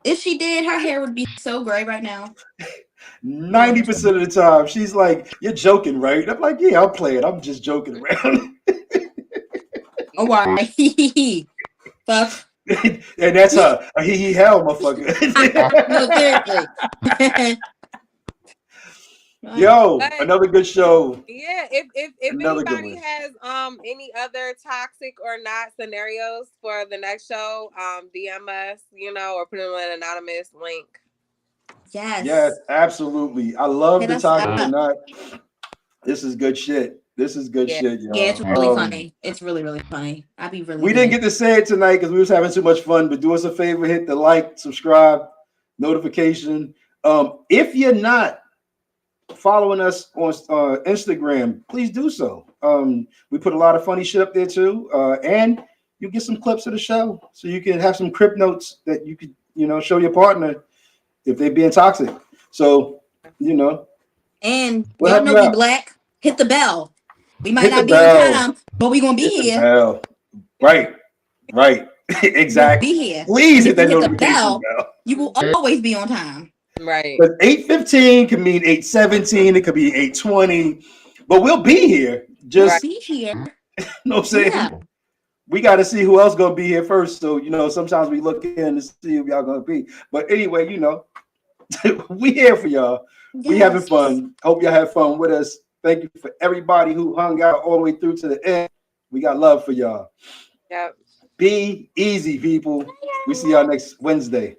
If she did, her hair would be so gray right now. 90% of the time, she's like, "You're joking, right?" I'm like, "Yeah, I'm playing. I'm just joking around." Oh, why? Fuck. And that's her. A hee hell, motherfucker. No, seriously. Yo, But- another good show. Yeah, if Another good anybody one. has any other toxic or not scenarios for the next show, DM us, or put them in an anonymous link. Yes. Yes, absolutely. I love Hit the us topic up. or not. This is good shit. This is good Yeah. shit, y'all. Yeah, it's really funny. It's really, really funny. I'd be really. We didn't get to say it tonight because we was having too much fun, but do us a favor, hit the like, subscribe, notification. If you're not following us on Instagram, please do so. We put a lot of funny shit up there too. And you get some clips of the show so you can have some crib notes that you could, show your partner if they're being toxic. So, And We'll y'all help know you we out. black. Hit the bell. We might Hit the not be bell. on time, but we gonna be hit the here. bell. Right. Exactly. We'll be here. Please hit If that you hit the notification bell, bell. You will always be on time. Right. But 8:15 can mean 8:17. It could be 8:20. But we'll be here. Just, Be here. you know what I'm saying? Yeah. We got to see who else going to be here first. So, sometimes we look in to see who y'all going to be. But anyway, we here for y'all. We having Yes. fun. Hope y'all have fun with us. Thank you for everybody who hung out all the way through to the end. We got love for y'all. Yep. Be easy, people. We see y'all next Wednesday.